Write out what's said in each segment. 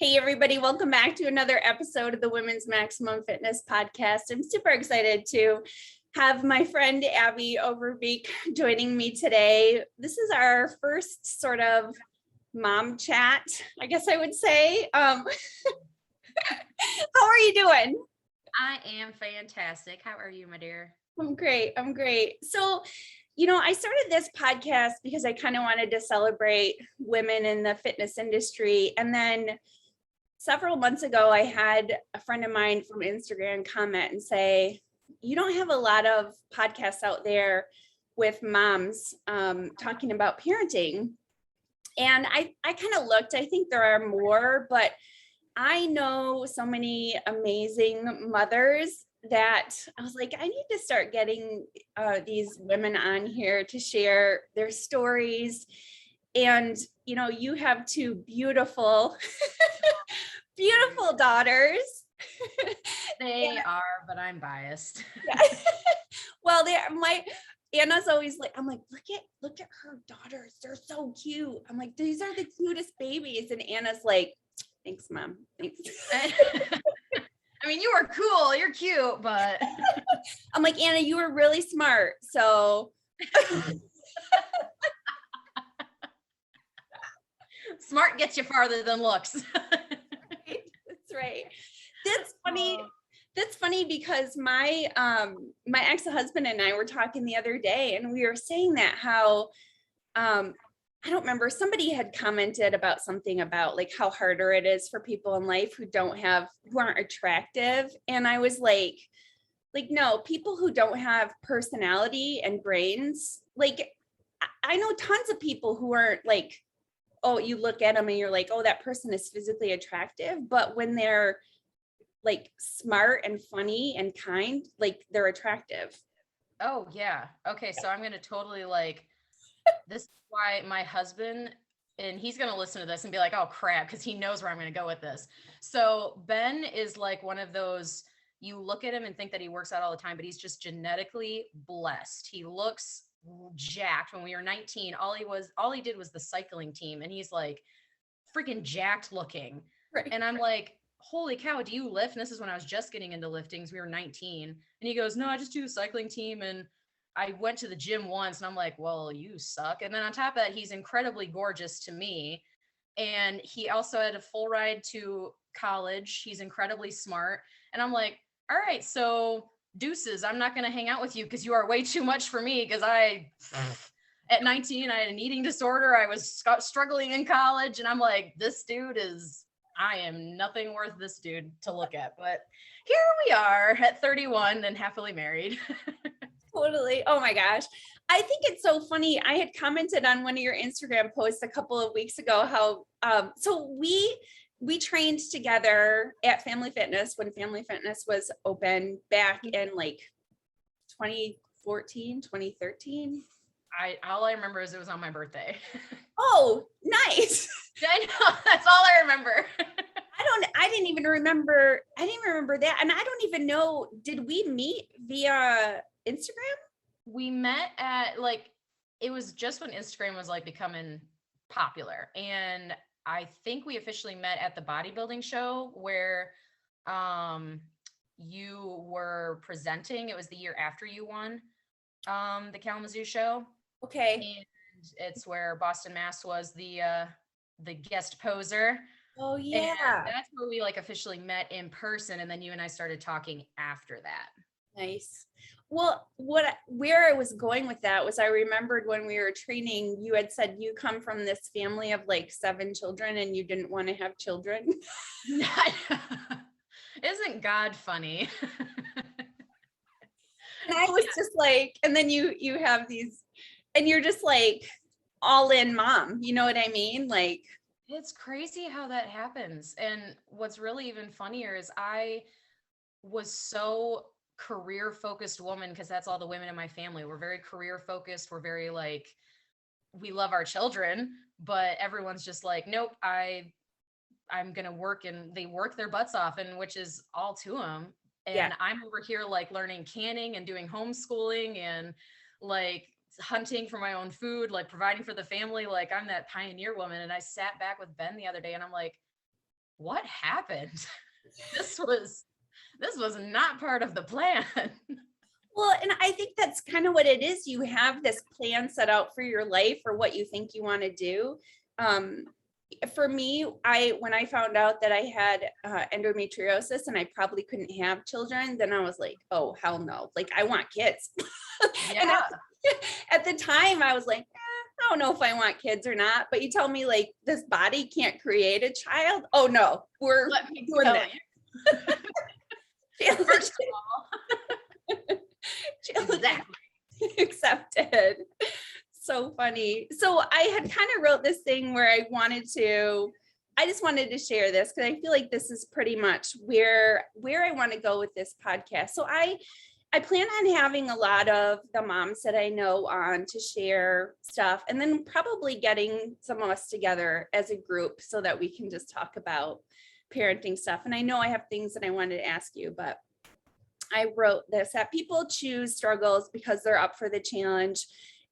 Hey, everybody, welcome back to another episode of the Women's Maximum Fitness Podcast. I'm super excited to have my friend Abbie Overbeek joining me today. This is our first sort of mom chat, I guess I would say. How are you doing? I am fantastic. How are you, my dear? I'm great. So, I started this podcast because I kind of wanted to celebrate women in the fitness industry. And then several months ago, I had a friend of mine from Instagram comment and say, you don't have a lot of podcasts out there with moms talking about parenting. And I kind of looked, I think there are more, but I know so many amazing mothers that I was like, I need to start getting these women on here to share their stories. And, you have two beautiful, beautiful daughters. They are, but I'm biased. Yeah. Well, Anna's always like, I'm like, look at her daughters. They're so cute. I'm like, these are the cutest babies. And Anna's like, thanks, Mom. Thanks. I mean, you are cool. You're cute, but I'm like, Anna, you were really smart. So smart gets you farther than looks. That's right. That's funny. That's funny because my ex-husband and I were talking the other day, and we were saying that how I don't remember, somebody had commented about something about like how harder it is for people in life who aren't attractive. And I was like, no, people who don't have personality and brains, like I know tons of people who aren't like, oh, you look at them and you're like, oh, that person is physically attractive. But when they're like smart and funny and kind, like they're attractive. Oh, yeah. Okay, so I'm going to totally this is why my husband, and he's going to listen to this and be like, oh, crap, because he knows where I'm going to go with this. So Ben is like one of those, you look at him and think that he works out all the time, but he's just genetically blessed. He looks jacked. When we were 19, all he did was the cycling team, and he's like freaking jacked looking. Right. And I'm like, holy cow, do you lift? And this is when I was just getting into lifting. We were 19. And he goes, no, I just do the cycling team. And I went to the gym once, and I'm like, well, you suck. And then on top of that, he's incredibly gorgeous to me. And he also had a full ride to college. He's incredibly smart. And I'm like, all right, so deuces, I'm not going to hang out with you because you are way too much for me. Because at 19, I had an eating disorder. I was struggling in college. And I'm like, I am nothing worth this dude to look at. But here we are at 31 and happily married. Totally. Oh my gosh. I think it's so funny. I had commented on one of your Instagram posts a couple of weeks ago how so we trained together at Family Fitness when Family Fitness was open back in like 2014, 2013. All I remember is it was on my birthday. Oh, nice. I know, that's all I remember. I didn't even remember that. And I don't even know, did we meet via Instagram? We met at it was just when Instagram was becoming popular. And I think we officially met at the bodybuilding show where you were presenting. It was the year after you won the Kalamazoo show. Okay. And it's where Boston Mass was the guest poser. Oh yeah. And that's where we officially met in person. And then you and I started talking after that. Nice. Well, where I was going with that was I remembered when we were training, you had said you come from this family of 7 children and you didn't want to have children. Isn't God funny? And I was just and then you have these, and you're just all in mom, you know what I mean? It's crazy how that happens. And what's really even funnier is I was so career focused woman, because that's all the women in my family. We're very career focused. We're very we love our children, but everyone's just nope, I'm going to work, and they work their butts off, and which is all to them. And yeah. I'm over here learning canning and doing homeschooling and hunting for my own food, providing for the family. I'm that pioneer woman. And I sat back with Ben the other day and I'm like, what happened? This was not part of the plan. Well, and I think that's kind of what it is. You have this plan set out for your life or what you think you want to do. For me, when I found out that I had endometriosis and I probably couldn't have children, then I was like, oh, hell no. Like, I want kids. And Yeah. at the time I was like, I don't know if I want kids or not, but you tell me like this body can't create a child. Oh no, we're doing that. First of all, Exactly. Accepted. So funny. So I had kind of wrote this thing where I just wanted to share this because I feel like this is pretty much where I want to go with this podcast. So I plan on having a lot of the moms that I know on to share stuff, and then probably getting some of us together as a group so that we can just talk about parenting stuff. And I know I have things that I wanted to ask you, but I wrote this, that people choose struggles because they're up for the challenge,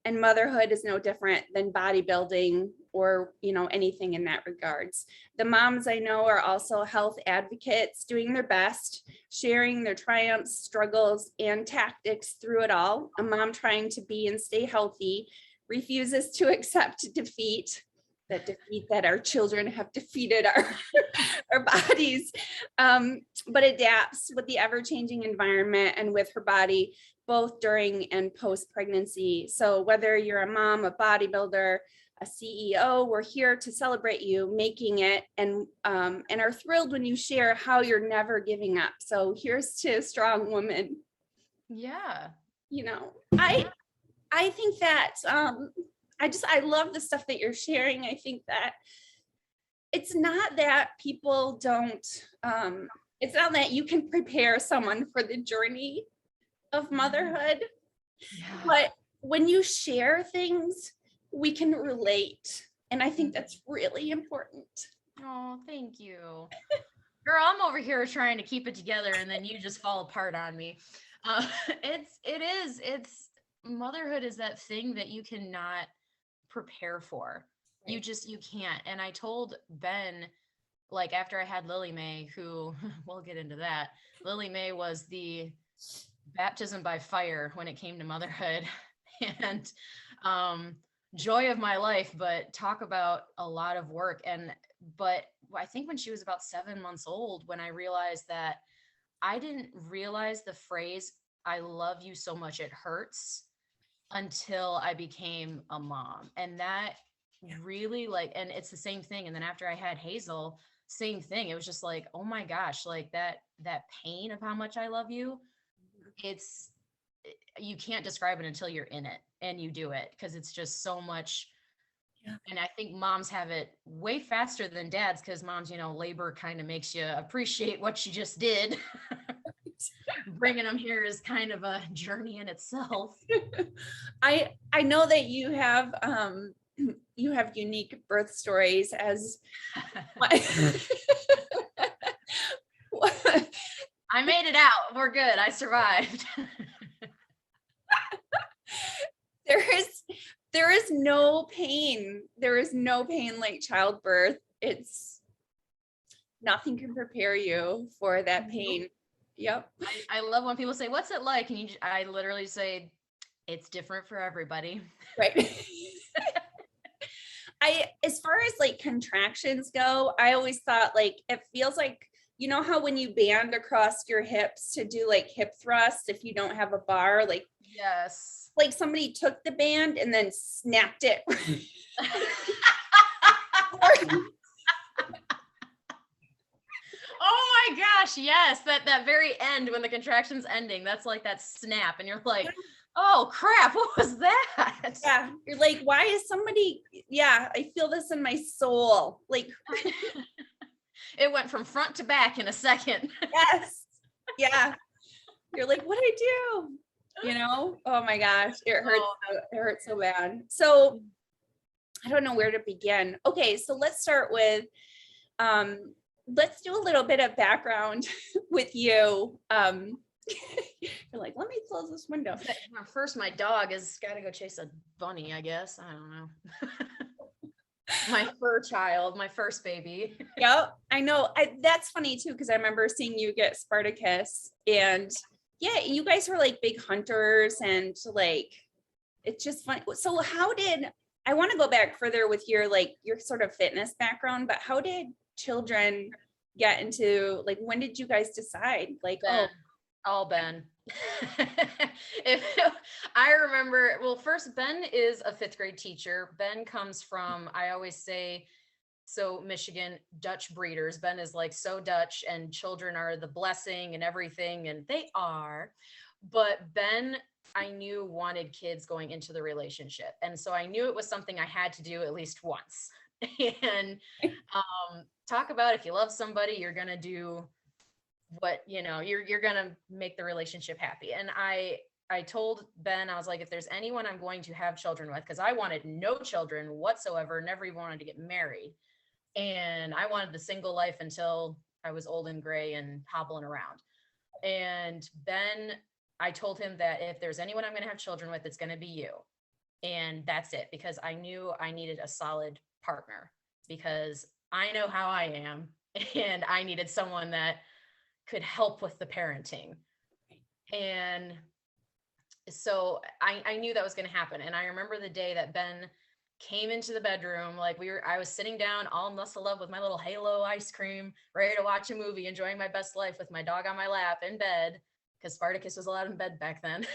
and motherhood is no different than bodybuilding or, anything in that regards. The moms I know are also health advocates, doing their best, sharing their triumphs, struggles, and tactics through it all. A mom trying to be and stay healthy refuses to accept defeat that our children have defeated our bodies, but adapts with the ever-changing environment and with her body, both during and post-pregnancy. So whether you're a mom, a bodybuilder, a CEO, we're here to celebrate you making it, and are thrilled when you share how you're never giving up. So here's to a strong woman. Yeah. I think that I love the stuff that you're sharing. I think that it's not that people don't, it's not that you can prepare someone for the journey of motherhood, but when you share things, we can relate. And I think that's really important. Oh, thank you. Girl, I'm over here trying to keep it together and then you just fall apart on me. It's motherhood is that thing that you cannot prepare for. Right. You can't. And I told Ben, like after I had Lily Mae, who we'll get into that. Lily Mae was the baptism by fire when it came to motherhood and joy of my life, but talk about a lot of work. But I think when she was about 7 months old, when I realized that I didn't realize the phrase, I love you so much it hurts, until I became a mom. And that really and it's the same thing. And then after I had Hazel, same thing. It was just like, oh my gosh, like that pain of how much I love you, you can't describe it until you're in it and you do it, because it's just so much. Yeah. And I think moms have it way faster than dads, because moms, labor kind of makes you appreciate what you just did. Bringing them here is kind of a journey in itself. I know that you have unique birth stories as I made it out. We're good. I survived. There is no pain. There is no pain like childbirth. Nothing can prepare you for that pain. Yep. I love when people say, what's it like? And I literally say, it's different for everybody. Right. As far as like contractions go, I always thought it feels like, how when you band across your hips to do like hip thrusts, if you don't have a bar, yes, like somebody took the band and then snapped it. Oh my gosh, yes, that very end when the contraction's ending, that's like that snap and you're like, oh crap, what was that? Yeah, you're like, why is somebody, I feel this in my soul. Like it went from front to back in a second. Yes. Yeah. You're like, what did I do? Oh my gosh, it hurts. It hurts so bad. So I don't know where to begin. Okay, so let's start with let's do a little bit of background with you. You're like, let me close this window. First, my dog has got to go chase a bunny, I guess. I don't know. My fur child, my first baby. Yep, I know. That's funny too, because I remember seeing you get Spartacus, and yeah, you guys were like big hunters, and like it's just fun. So how did I want to go back further with your like your sort of fitness background, but how did children get into like when did you guys decide like, Ben, oh, all Ben. if I remember, well, first, Ben is a fifth grade teacher. Ben comes from, I always say, so Michigan, Dutch breeders. Ben is like so Dutch, and children are the blessing and everything, and they are. But Ben, I knew, wanted kids going into the relationship. And so I knew it was something I had to do at least once. And talk about if you love somebody, you're going to do what, you're going to make the relationship happy. And I told Ben, I was like, if there's anyone I'm going to have children with, because I wanted no children whatsoever, never even wanted to get married. And I wanted the single life until I was old and gray and hobbling around. And Ben, I told him that if there's anyone I'm going to have children with, it's going to be you. And that's it, because I knew I needed a solid partner, because I know how I am, and I needed someone that could help with the parenting. And so I knew that was going to happen. And I remember the day that Ben came into the bedroom, like I was sitting down all muscle up with my little Halo ice cream, ready to watch a movie, enjoying my best life with my dog on my lap in bed, because Spartacus was allowed in bed back then.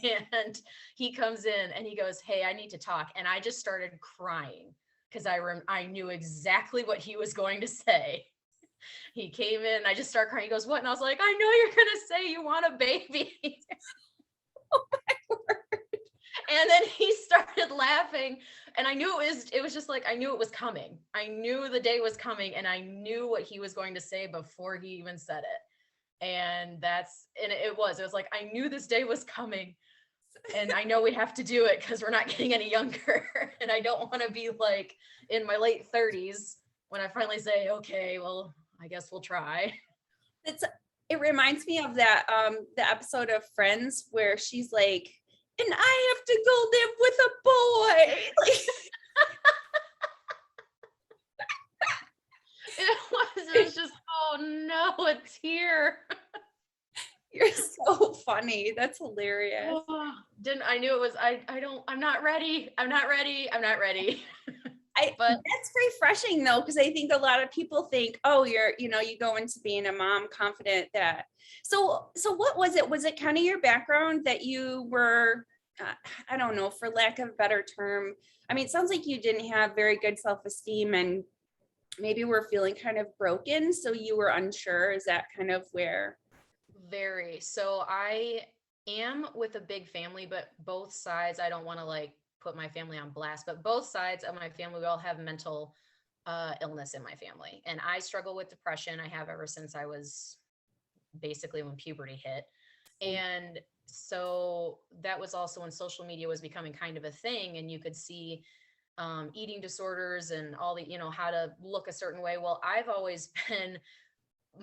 And he comes in and he goes, "Hey, I need to talk." And I just started crying, because I knew exactly what he was going to say. He came in, I just started crying. He goes, "What?" And I was like, "I know you're going to say you want a baby." oh my word. And then he started laughing, and I knew it was just like, I knew it was coming. I knew the day was coming, and I knew what he was going to say before he even said it. And it was like, I knew this day was coming, and I know we have to do it because we're not getting any younger. And I don't want to be like in my late 30s when I finally say, okay, well, I guess we'll try. It reminds me of that the episode of Friends where she's like, and I have to go live with a boy. Like, it was just, oh no, it's here. you're so funny. That's hilarious. I knew it was, I'm not ready. I'm not ready. But That's refreshing though, because I think a lot of people think, oh, you go into being a mom confident that. So what was it? Was it kind of your background that you were, I don't know, for lack of a better term. I mean, it sounds like you didn't have very good self-esteem and maybe were feeling kind of broken. So you were unsure. Is that kind of where? very. So I am with a big family, but both sides, I don't want to like put my family on blast, but both sides of my family, we all have mental illness in my family. And I struggle with depression. I have ever since I was basically when puberty hit. And so that was also when social media was becoming kind of a thing, and you could see eating disorders and all the, how to look a certain way. Well, I've always been,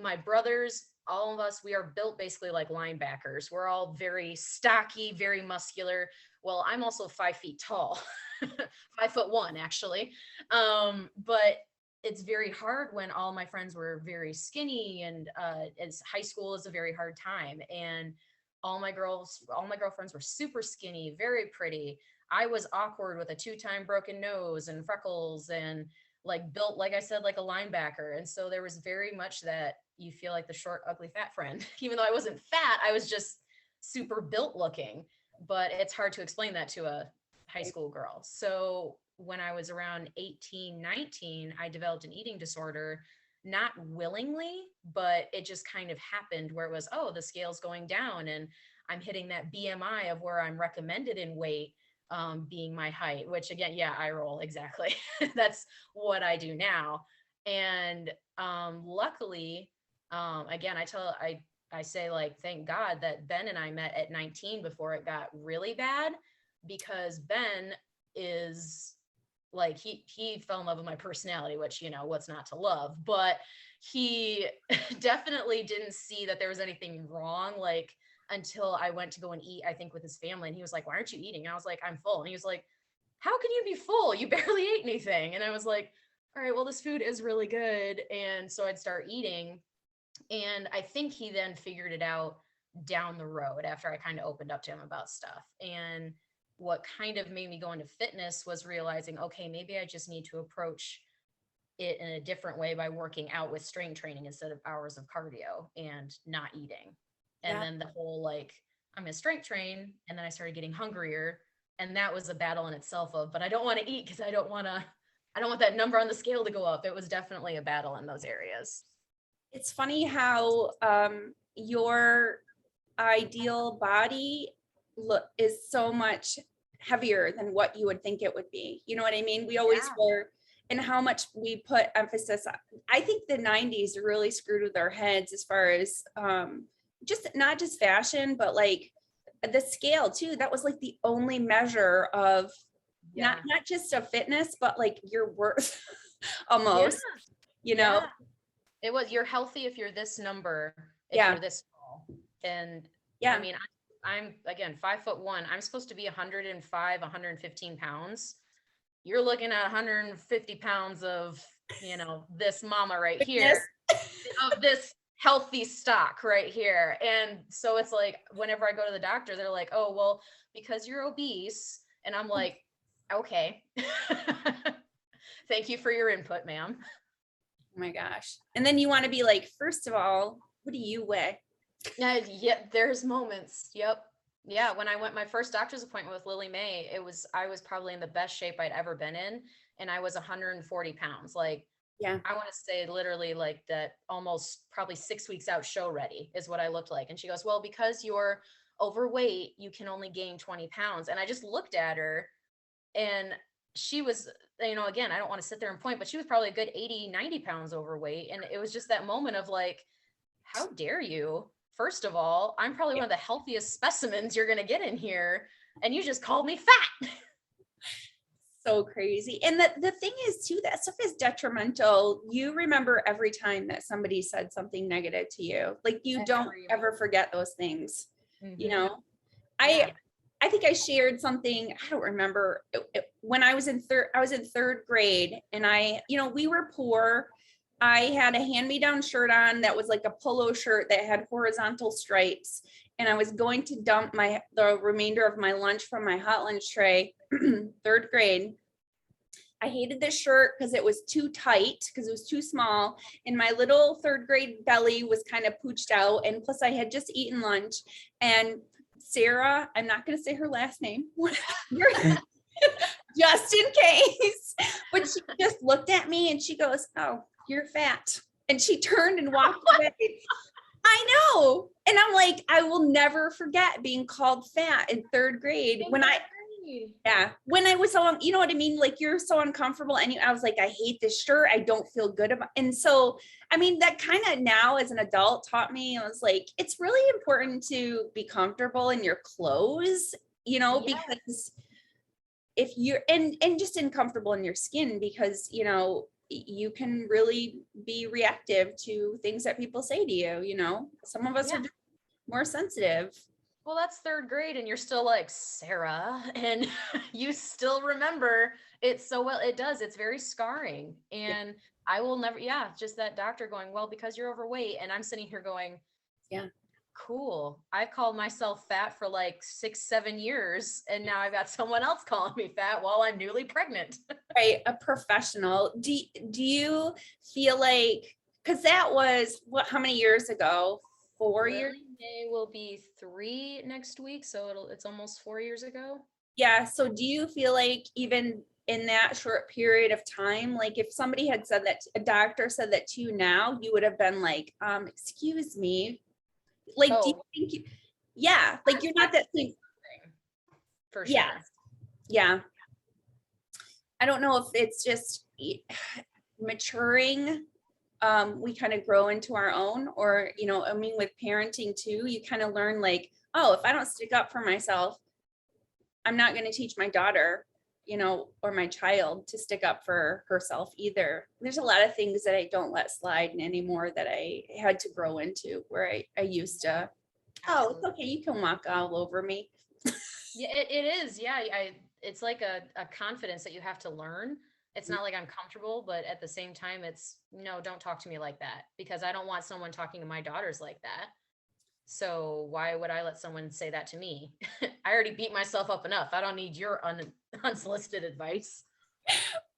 my brothers, all of us, we are built basically like linebackers. We're all very stocky, very muscular. Well, I'm also 5 feet tall, 5'1" actually. But it's very hard when all my friends were very skinny, and as high school is a very hard time. And all my girlfriends were super skinny, very pretty. I was awkward with a 2-time broken nose and freckles, and like built, like I said, like a linebacker. And so there was very much that you feel like the short, ugly, fat friend. Even though I wasn't fat, I was just super built looking. But it's hard to explain that to a high school girl. So when I was around 18, 19, I developed an eating disorder, not willingly, but it just kind of happened where it was, oh, the scale's going down and I'm hitting that BMI of where I'm recommended in weight, being my height, which again, yeah, I roll exactly. That's what I do now. And luckily, again, I say like, thank God that Ben and I met at 19 before it got really bad, because Ben is like, he fell in love with my personality, which, what's not to love, but he definitely didn't see that there was anything wrong. Like, until I went to go and eat, I think with his family, and he was like, "Why aren't you eating?" And I was like, "I'm full." And he was like, how can you be full? You barely ate anything. And I was like, all right, well, this food is really good. And so I'd start eating. And I think he then figured it out down the road after I kind of opened up to him about stuff. And what kind of made me go into fitness was realizing, okay, maybe I just need to approach it in a different way by working out with strength training instead of hours of cardio and not eating. And Yeah. then the whole like, I'm gonna strength train. And then I started getting hungrier. And that was a battle in itself of, but I don't want to eat because I don't want that number on the scale to go up. It was definitely a battle in those areas. It's funny how your ideal body is so much heavier than what you would think it would be. You know what I mean? We always Yeah. were, and how much we put emphasis on. I think the 90s really screwed with our heads as far as just not just fashion, but like the scale too. That was like the only measure of not just of fitness, but like your worth almost, you know? Yeah. It was, you're healthy if you're this number, if Yeah. you're this small. And Yeah. I mean, I'm again 5'1". I'm supposed to be 105, 115 pounds. You're looking at 150 pounds of, this mama right here, of this healthy stock right here. And so it's like, whenever I go to the doctor, they're like, oh, well, because you're obese. And I'm like, okay. Thank you for your input, ma'am. Oh my gosh. And then you want to be like, first of all, what do you weigh? Yeah, there's moments. Yep. Yeah, when I went my first doctor's appointment with Lily Mae, I was probably in the best shape I'd ever been in, and I was 140 pounds. Like, Yeah. I want to say literally like that, almost probably 6 weeks out, show ready is what I looked like. And she goes, well, because you're overweight, you can only gain 20 pounds. And I just looked at her, and she was, again, I don't want to sit there and point, but she was probably a good 80, 90 pounds overweight. And it was just that moment of like, how dare you? First of all, I'm probably one of the healthiest specimens you're going to get in here, and you just called me fat. So crazy. And the thing is too, that stuff is detrimental. You remember every time that somebody said something negative to you. Like you don't ever forget those things. Mm-hmm. You know, I think I shared something, I don't remember, when I was in third grade, and we were poor. I had a hand-me-down shirt on that was like a polo shirt that had horizontal stripes, and I was going to dump the remainder of my lunch from my hot lunch tray. Third grade. I hated this shirt because it was too tight, because it was too small, and my little third grade belly was kind of pooched out, and plus I had just eaten lunch. And Sarah, I'm not going to say her last name, just in case, but she just looked at me and she goes, oh, you're fat. And she turned and walked away. I know. And I'm like, I will never forget being called fat in third grade when I was so, you know what I mean? Like, you're so uncomfortable. And I was like, I hate this shirt. I don't feel good about it. And so, I mean, that kind of now as an adult taught me, I was like, it's really important to be comfortable in your clothes, because if you're, and just uncomfortable in your skin, because, you can really be reactive to things that people say to you, some of us are just more sensitive. Well, that's third grade, and you're still like, Sarah, and you still remember it so well. It does. It's very scarring. And I will never, just that doctor going, well, because you're overweight. And I'm sitting here going, cool. I called myself fat for like 6-7 years, and now I've got someone else calling me fat while I'm newly pregnant. Right, a professional. Do you feel like, because that was how many years ago? 4 years? May will be 3 next week, so it's almost 4 years ago. Yeah. So do you feel like even in that short period of time, like if somebody had said that, a doctor said that to you now, you would have been like, excuse me, like, do you think like you're not that same for sure. Yeah. I don't know if it's just maturing. We kind of grow into our own, or, I mean, with parenting too, you kind of learn like, oh, if I don't stick up for myself, I'm not going to teach my daughter, or my child to stick up for herself either. There's a lot of things that I don't let slide anymore that I had to grow into, where I used to, oh, it's okay, you can walk all over me. Yeah, it is. Yeah. it's like a confidence that you have to learn. It's not like I'm comfortable, but at the same time, it's no, don't talk to me like that, because I don't want someone talking to my daughters like that. So why would I let someone say that to me? I already beat myself up enough. I don't need your unsolicited advice.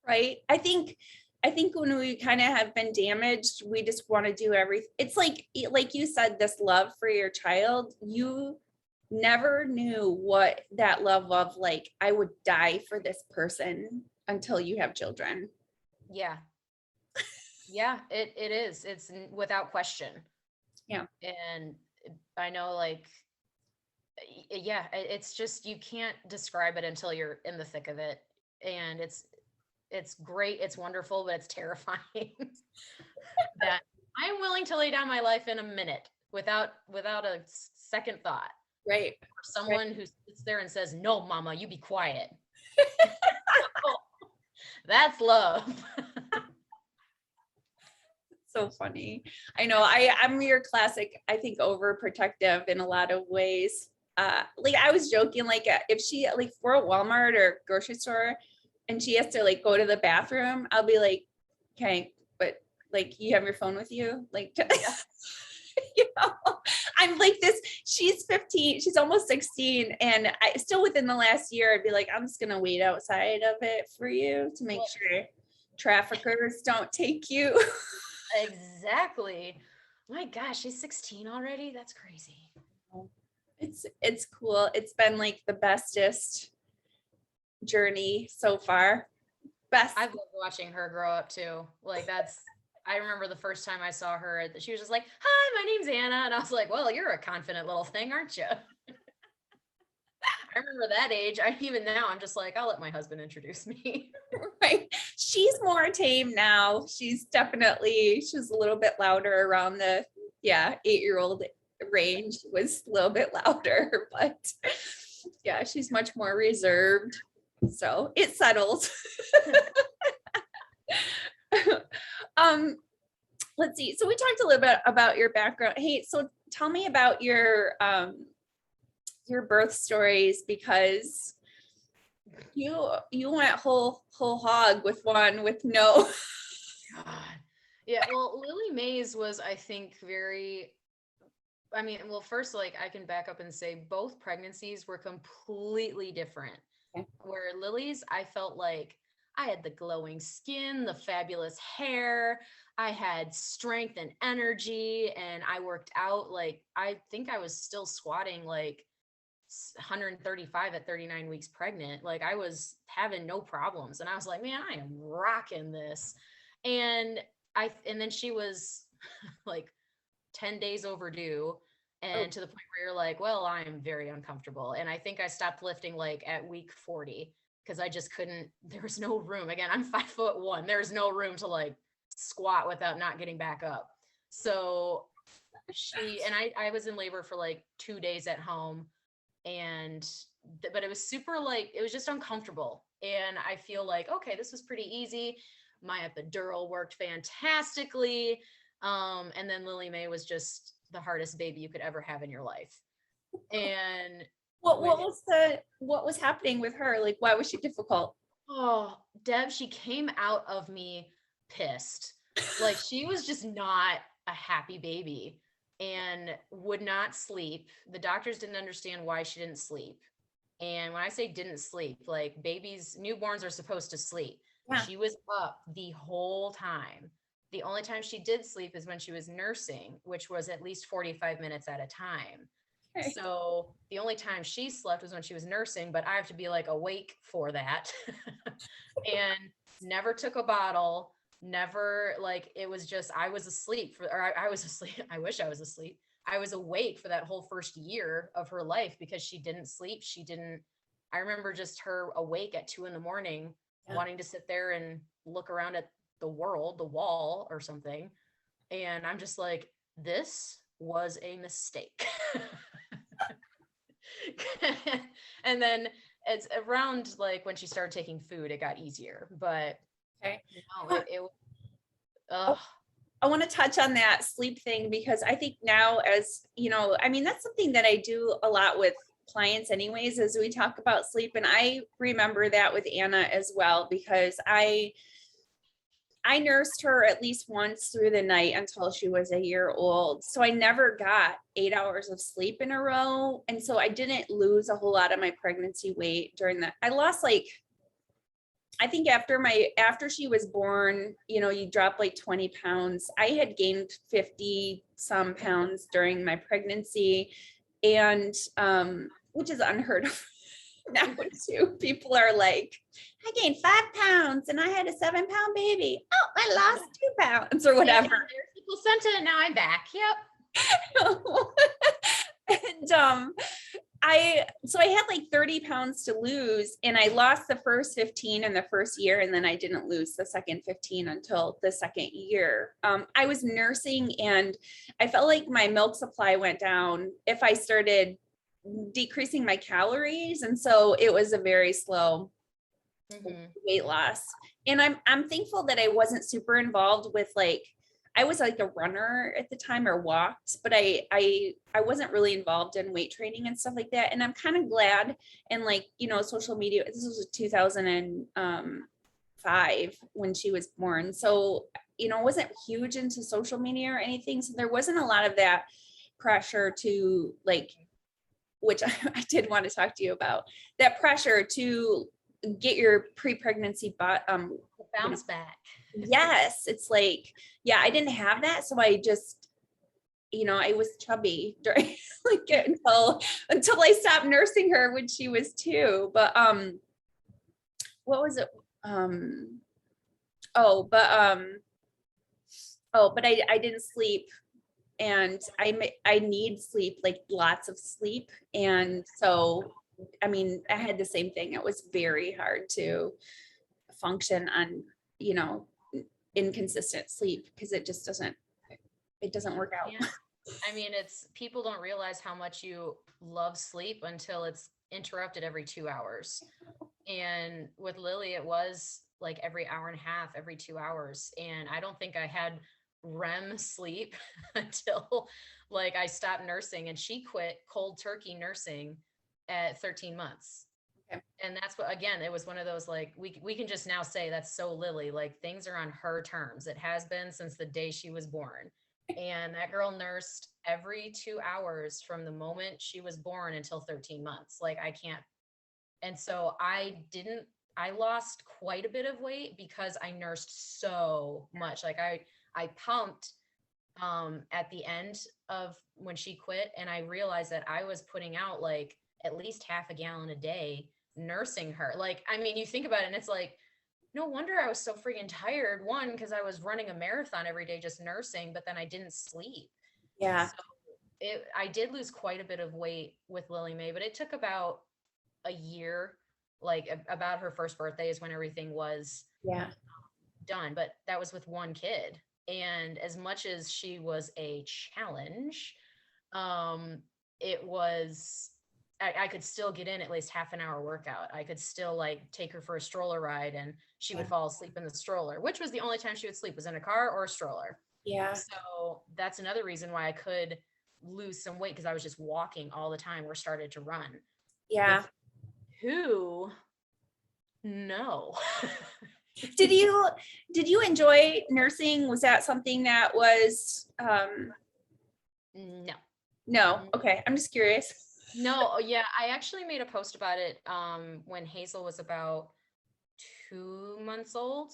Right. I think when we kind of have been damaged, we just want to do everything. It's like you said, this love for your child, you never knew what that love of, like, I would die for this person until you have children. Yeah. Yeah, it is. It's without question. Yeah. And I know, like, yeah, it's just, you can't describe it until you're in the thick of it. And it's great, it's wonderful, but it's terrifying that I'm willing to lay down my life in a minute without a second thought. Right. For someone who sits there and says, "No, mama, you be quiet." That's love. So funny. I know I'm your classic, I think, overprotective in a lot of ways. Like I was joking, like if she, like, we're at Walmart or grocery store and she has to, like, go to the bathroom, I'll be like, okay, but, like, you have your phone with you, like, you know, I'm like this. She's 15, she's almost 16, and I still, within the last year, I'd be like, I'm just gonna wait outside of it for you to make sure traffickers don't take you. Exactly. My gosh, she's 16 already. That's crazy. It's cool. It's been like the bestest journey so far. Best. I've loved watching her grow up too. Like, I remember the first time I saw her, she was just like, "Hi, my name's Anna." And I was like, "Well, you're a confident little thing, aren't you?" I remember that age. Even now, I'm just like, I'll let my husband introduce me. Right. She's more tame now. She's a little bit louder around the 8-year-old range. Was a little bit louder, but yeah, she's much more reserved. So it settles. Let's see. So we talked a little bit about your background. Hey, so tell me about your birth stories, because you went whole hog with one with no. God. Yeah, well, Lily Mays was, I think, well, first, like, I can back up and say both pregnancies were completely different. Okay. Where Lily's, I felt like I had the glowing skin, the fabulous hair, I had strength and energy, and I worked out. Like, I think I was still squatting like 135 at 39 weeks pregnant. Like, I was having no problems, and I was like, man, I am rocking this. And then she was like 10 days overdue, and to the point where you're like, well, I am very uncomfortable. And I think I stopped lifting like at week 40, because I just couldn't, there was no room. Again, I'm 5'1". There's no room to like squat without not getting back up. So I was in labor for like 2 days at home, but it was super, like, it was just uncomfortable. And I feel like, okay, this was pretty easy. My epidural worked fantastically. And then Lily Mae was just the hardest baby you could ever have in your life. And what was happening with her? Like, why was she difficult? Oh, Deb, she came out of me pissed. Like, she was just not a happy baby and would not sleep. The doctors didn't understand why she didn't sleep. And when I say didn't sleep, like, newborns are supposed to sleep. Yeah. She was up the whole time. The only time she did sleep is when she was nursing, which was at least 45 minutes at a time. Okay. So the only time she slept was when she was nursing, but I have to be like awake for that. And never took a bottle, never, like, it was just, I was asleep I was asleep. I wish I was asleep. I was awake for that whole first year of her life because she didn't sleep. I remember just her awake at 2 a.m, wanting to sit there and look around at the wall or something. And I'm just like, this was a mistake. And then it's around like when she started taking food, it got easier, but okay. I want to touch on that sleep thing, because I think now, as you know, I mean, that's something that I do a lot with clients anyways, as we talk about sleep. And I remember that with Anna as well, because I nursed her at least once through the night until she was a year old. So I never got 8 hours of sleep in a row. And so I didn't lose a whole lot of my pregnancy weight during that. I lost like, I think after she was born, you drop like 20 pounds. I had gained 50 some pounds during my pregnancy, and which is unheard of now too. People are like, I gained 5 pounds and I had a 7-pound baby. Oh, I lost 2 pounds or whatever. There's the placenta, now I'm back. Yep. And I had like 30 pounds to lose, and I lost the first 15 in the first year, and then I didn't lose the second 15 until the second year. I was nursing, and I felt like my milk supply went down if I started decreasing my calories, and so it was a very slow weight loss. And I'm thankful that I wasn't super involved with, like, I was like a runner at the time, or walked, but I wasn't really involved in weight training and stuff like that. And I'm kind of glad. And like, social media, this was 2005 when she was born. So, wasn't huge into social media or anything. So there wasn't a lot of that pressure to, like, which I did want to talk to you about, that pressure to get your pre-pregnancy bounce back. Yes, it's like, yeah, I didn't have that, so I just, I was chubby during like until I stopped nursing her when she was 2. But what was it? But I didn't sleep, and I need sleep, like lots of sleep, and so I mean, I had the same thing. It was very hard to function on, inconsistent sleep, because it just doesn't work out. Yeah. I mean, people don't realize how much you love sleep until it's interrupted every 2 hours. And with Lily, it was like every hour and a half, every 2 hours. And I don't think I had REM sleep until like I stopped nursing, and she quit cold turkey nursing at 13 months. Okay. And that's what, again, it was one of those, like, we can just now say that's so Lily, like things are on her terms. It has been since the day she was born. And that girl nursed every 2 hours from the moment she was born until 13 months. Like, I can't. And so I lost quite a bit of weight because I nursed so much. Like I pumped at the end of when she quit, and I realized that I was putting out like at least half a gallon a day nursing her. Like, I mean, you think about it and it's like, no wonder I was so freaking tired. One, because I was running a marathon every day just nursing, but then I didn't sleep. Yeah. So I did lose quite a bit of weight with Lily Mae, but it took about a year. Like about her first birthday is when everything was done. But that was with one kid. And as much as she was a challenge, it was, I could still get in at least half an hour workout. I could still like take her for a stroller ride, and she would fall asleep in the stroller, which was the only time she would sleep, was in a car or a stroller. Yeah. So that's another reason why I could lose some weight, because I was just walking all the time or started to run. Yeah. Who? No. Did you enjoy nursing? Was that something that was No. Okay. I'm just curious. No, yeah, I actually made a post about it when Hazel was about 2 months old.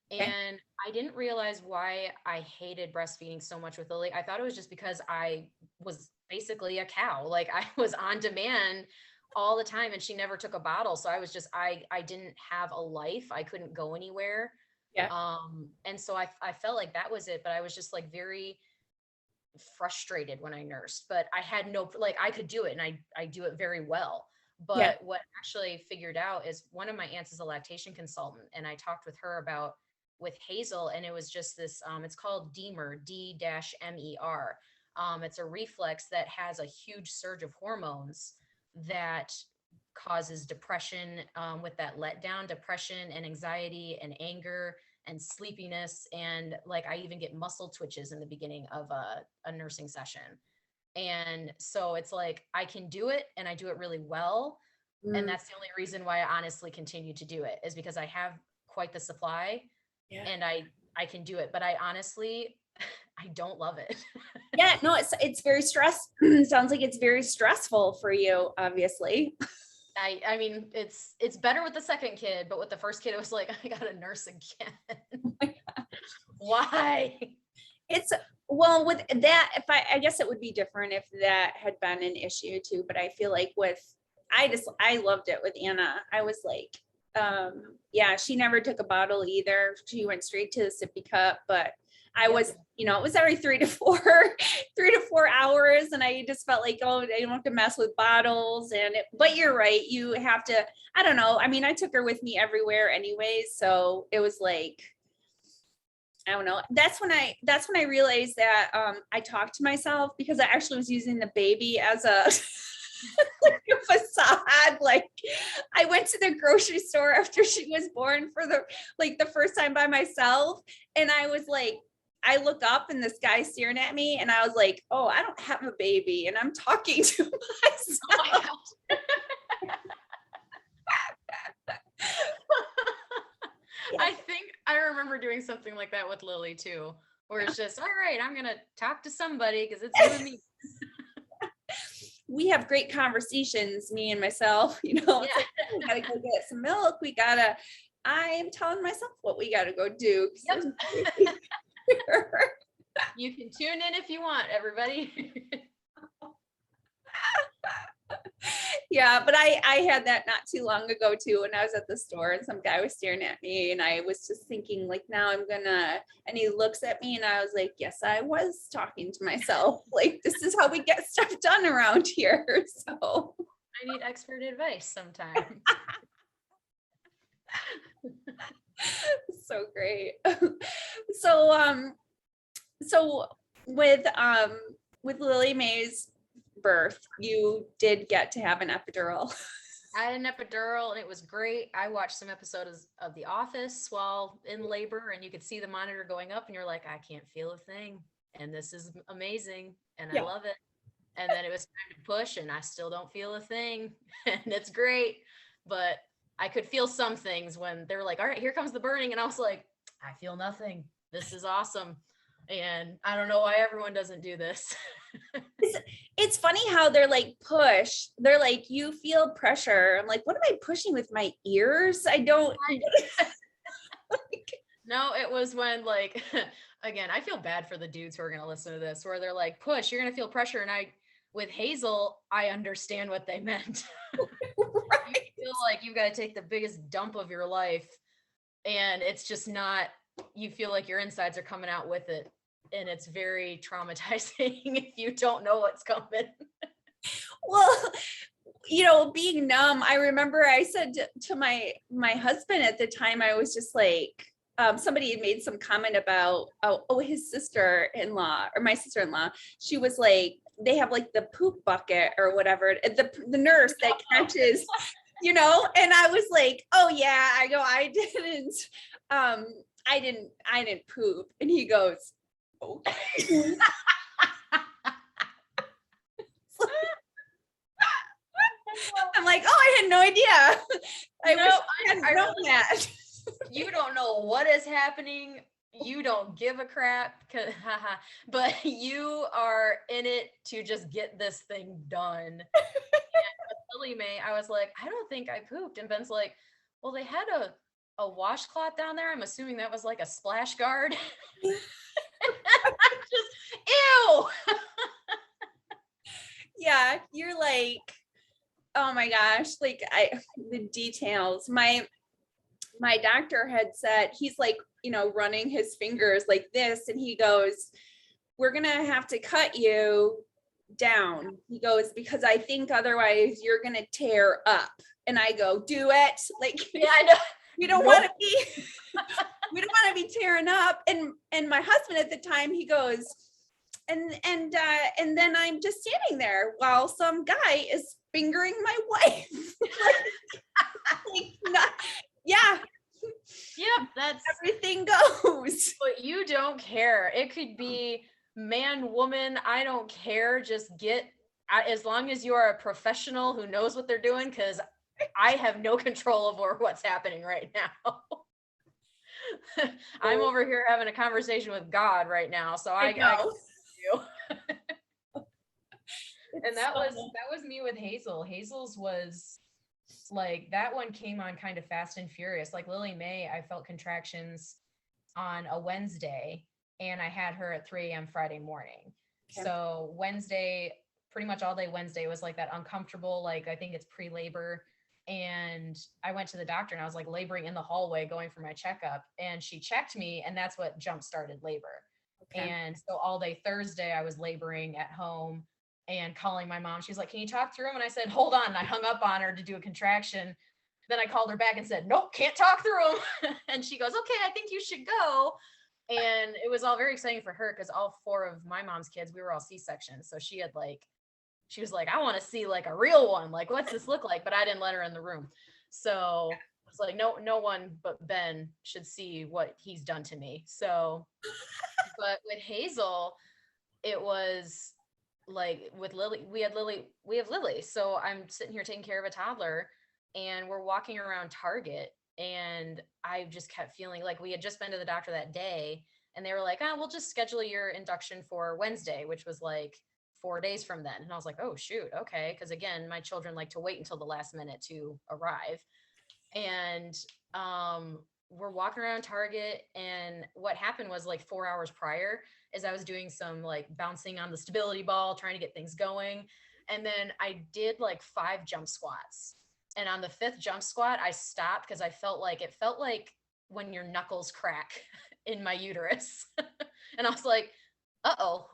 And I didn't realize why I hated breastfeeding so much with Lily. I thought it was just because I was basically a cow. Like, I was on demand all the time, and she never took a bottle. So I was just, I didn't have a life. I couldn't go anywhere. Yeah. And so I felt like that was it, but I was just like very frustrated when I nursed, but I had no, like, I could do it, and I do it very well. But what I actually figured out is one of my aunts is a lactation consultant, and I talked with her about with Hazel, and it was just this, it's called DMER, D-MER. It's a reflex that has a huge surge of hormones that causes depression, with that letdown, depression and anxiety and anger and sleepiness. And like, I even get muscle twitches in the beginning of a nursing session. And so it's like, I can do it and I do it really well. And Mm, that's the only reason why I honestly continue to do it, is because I have quite the supply yeah. and I can do it. But I honestly, I don't love it. Yeah, no, it's very sounds like it's very stressful for you, obviously. I mean, it's better with the second kid, but with the first kid, it was like, I gotta nurse again. Why? It's well with that, if I guess it would be different if that had been an issue too, but I feel like with I loved it with Anna. I was like, yeah, she never took a bottle either. She went straight to the sippy cup, but I Yep. was, it was every 3 to 4 hours. And I just felt like, oh, I don't have to mess with bottles. But you're right. You have to, I don't know. I mean, I took her with me everywhere anyways. So it was like, I don't know. That's when I realized that I talked to myself, because I actually was using the baby as a like a facade. Like, I went to the grocery store after she was born for the first time by myself, and I was like, I look up and this guy staring at me, and I was like, oh, I don't have a baby, and I'm talking to myself. Oh my gosh. I think I remember doing something like that with Lily too, where it's just, all right, I'm gonna talk to somebody because it's you and me. We have great conversations, me and myself, Yeah. It's like, oh, we gotta go get some milk. I am telling myself what we gotta go do. Yep. You can tune in if you want, everybody. Yeah, but I had that not too long ago too, when I was at the store and some guy was staring at me, and I was just thinking like, now and he looks at me, and I was like, yes, I was talking to myself. Like, this is how we get stuff done around here. So I need expert advice sometime. so great. So with Lily Mae's birth, you did get to have an epidural. I had an epidural and it was great. I watched some episodes of The Office while in labor, and you could see the monitor going up and you're like, I can't feel a thing. And this is amazing. And I love it. And then it was time to push and I still don't feel a thing. And it's great. But I could feel some things when they were like, all right, here comes the burning. And I was like, I feel nothing. This is awesome. And I don't know why everyone doesn't do this. It's funny how they're like, push. They're like, you feel pressure. I'm like, what am I pushing with my ears? I don't. No, it was when like, again, I feel bad for the dudes who are going to listen to this, where they're like, push, you're going to feel pressure. And with Hazel, I understand what they meant. Right. You feel like you've got to take the biggest dump of your life. And it's just not, you feel like your insides are coming out with it. And it's very traumatizing if you don't know what's coming. Well, being numb, I remember I said to my husband at the time, I was just like, somebody had made some comment about, his sister-in-law or my sister-in-law. She was like, they have like the poop bucket or whatever, the nurse that catches, and I was like, oh yeah, I go, I didn't poop. And he goes, okay. I'm like, oh, I had no idea. I wish I hadn't known that. You don't know what is happening. You don't give a crap, but you are in it to just get this thing done. And with Lily Mae, I was like, I don't think I pooped. And Ben's like, well, they had a washcloth down there. I'm assuming that was like a splash guard. Just, ew. Yeah, you're like, oh my gosh, like the details. My doctor had said, he's like, running his fingers like this, and he goes, we're gonna have to cut you down. He goes, because I think otherwise you're gonna tear up. And I go, do it. Like, Yeah, I know. we don't want to be tearing up. And my husband at the time, he goes, and then I'm just standing there while some guy is fingering my wife. Yeah. Yep, that's everything goes. But you don't care. It could be man, woman, I don't care. Just as long as you are a professional who knows what they're doing, because I have no control over what's happening right now. I'm over here having a conversation with God right now, so I you. And that was me with Hazel. Hazel's was like, that one came on kind of fast and furious. Like Lily Mae, I felt contractions on a Wednesday, and I had her at 3 a.m. Friday morning. Okay. So Wednesday, pretty much all day Wednesday was like that uncomfortable, like I think it's pre-labor. And I went to the doctor and I was like laboring in the hallway going for my checkup, and she checked me, and that's what jump started labor. Okay. And so all day Thursday I was laboring at home and calling my mom. She's like, can you talk through them? And I said, hold on. And I hung up on her to do a contraction. Then I called her back and said, nope, can't talk through them. And she goes, okay, I think you should go. And it was all very exciting for her because all 4 of my mom's kids, we were all C-sections. So she was like, I want to see like a real one. Like, what's this look like? But I didn't let her in the room. So it's like, no one but Ben should see what he's done to me. So, but with Hazel, it was like with Lily, we have Lily. So I'm sitting here taking care of a toddler, and we're walking around Target, and I just kept feeling like we had just been to the doctor that day, and they were like, we'll just schedule your induction for Wednesday, which was like 4 days from then. And I was like, oh shoot. Okay. Cause again, my children like to wait until the last minute to arrive. And, we're walking around Target, and what happened was like 4 hours prior is I was doing some like bouncing on the stability ball, trying to get things going. And then I did like 5 jump squats. And on the 5th jump squat, I stopped because it felt like when your knuckles crack in my uterus. And I was like, uh-oh.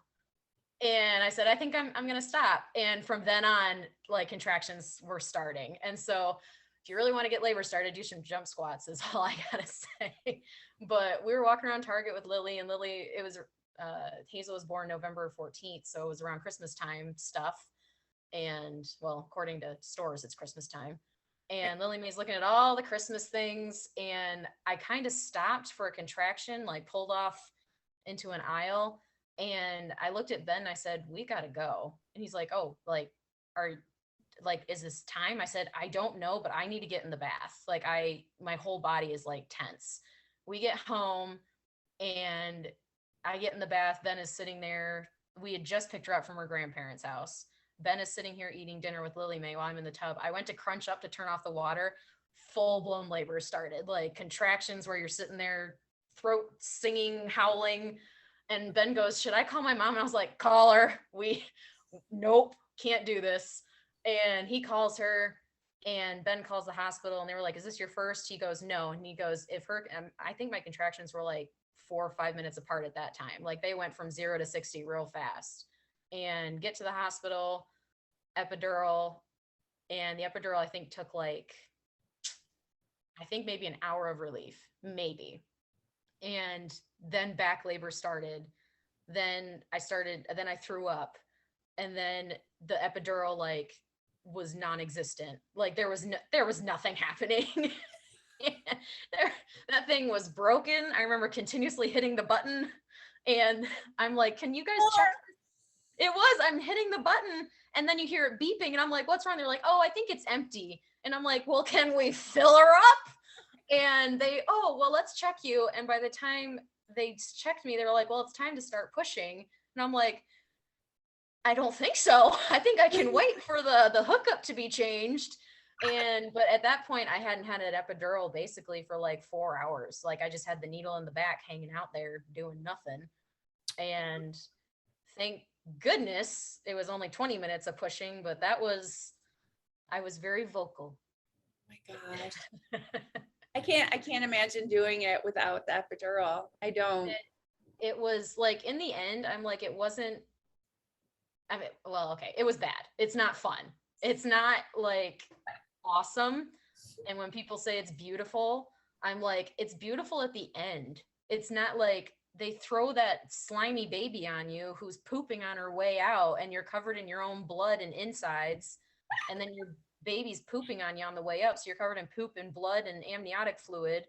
And I said, I think I'm going to stop. And from then on, like contractions were starting. And so if you really want to get labor started, do some jump squats is all I got to say. But we were walking around Target with Lily, and Lily, it was, Hazel was born November 14th. So it was around Christmas time stuff. And well, according to stores, it's Christmas time. And Lily Mae's looking at all the Christmas things. And I kind of stopped for a contraction, like pulled off into an aisle. And I looked at Ben and I said, we got to go. And he's like, oh, is this time? I said, I don't know, but I need to get in the bath. Like my whole body is like tense. We get home and I get in the bath. Ben is sitting there. We had just picked her up from her grandparents' house. Ben is sitting here eating dinner with Lily Mae while I'm in the tub. I went to crunch up to turn off the water. Full blown labor started, like contractions where you're sitting there, throat singing, howling. And Ben goes, should I call my mom? And I was like, call her. Nope, can't do this. And he calls her, and Ben calls the hospital, and they were like, is this your first? He goes, no. And he goes, I think my contractions were like 4 or 5 minutes apart at that time. Like they went from 0 to 60 real fast. And get to the hospital, epidural. And the epidural, I think, took maybe an hour of relief, maybe. And then back labor started. Then I threw up. And then the epidural was non-existent. Like there was nothing happening. That thing was broken. I remember continuously hitting the button, and I'm like, can you guys check? It was, I'm hitting the button, and then you hear it beeping, and I'm like, what's wrong? They're like, oh, I think it's empty. And I'm like, well, can we fill her up? And let's check you. And by the time they checked me, they were like, well, it's time to start pushing. And I'm like, I don't think so. I think I can wait for the hookup to be changed. But at that point, I hadn't had an epidural basically for like 4 hours. Like I just had the needle in the back hanging out there doing nothing. And thank goodness it was only 20 minutes of pushing, but I was very vocal. Oh my God. I can't imagine doing it without the epidural. I don't. It was like, in the end, I'm like, it wasn't, okay, it was bad. It's not fun. It's not like awesome. And when people say it's beautiful, I'm like, it's beautiful at the end. It's not like they throw that slimy baby on you who's pooping on her way out, and you're covered in your own blood and insides. And then your baby's pooping on you on the way up. So you're covered in poop and blood and amniotic fluid.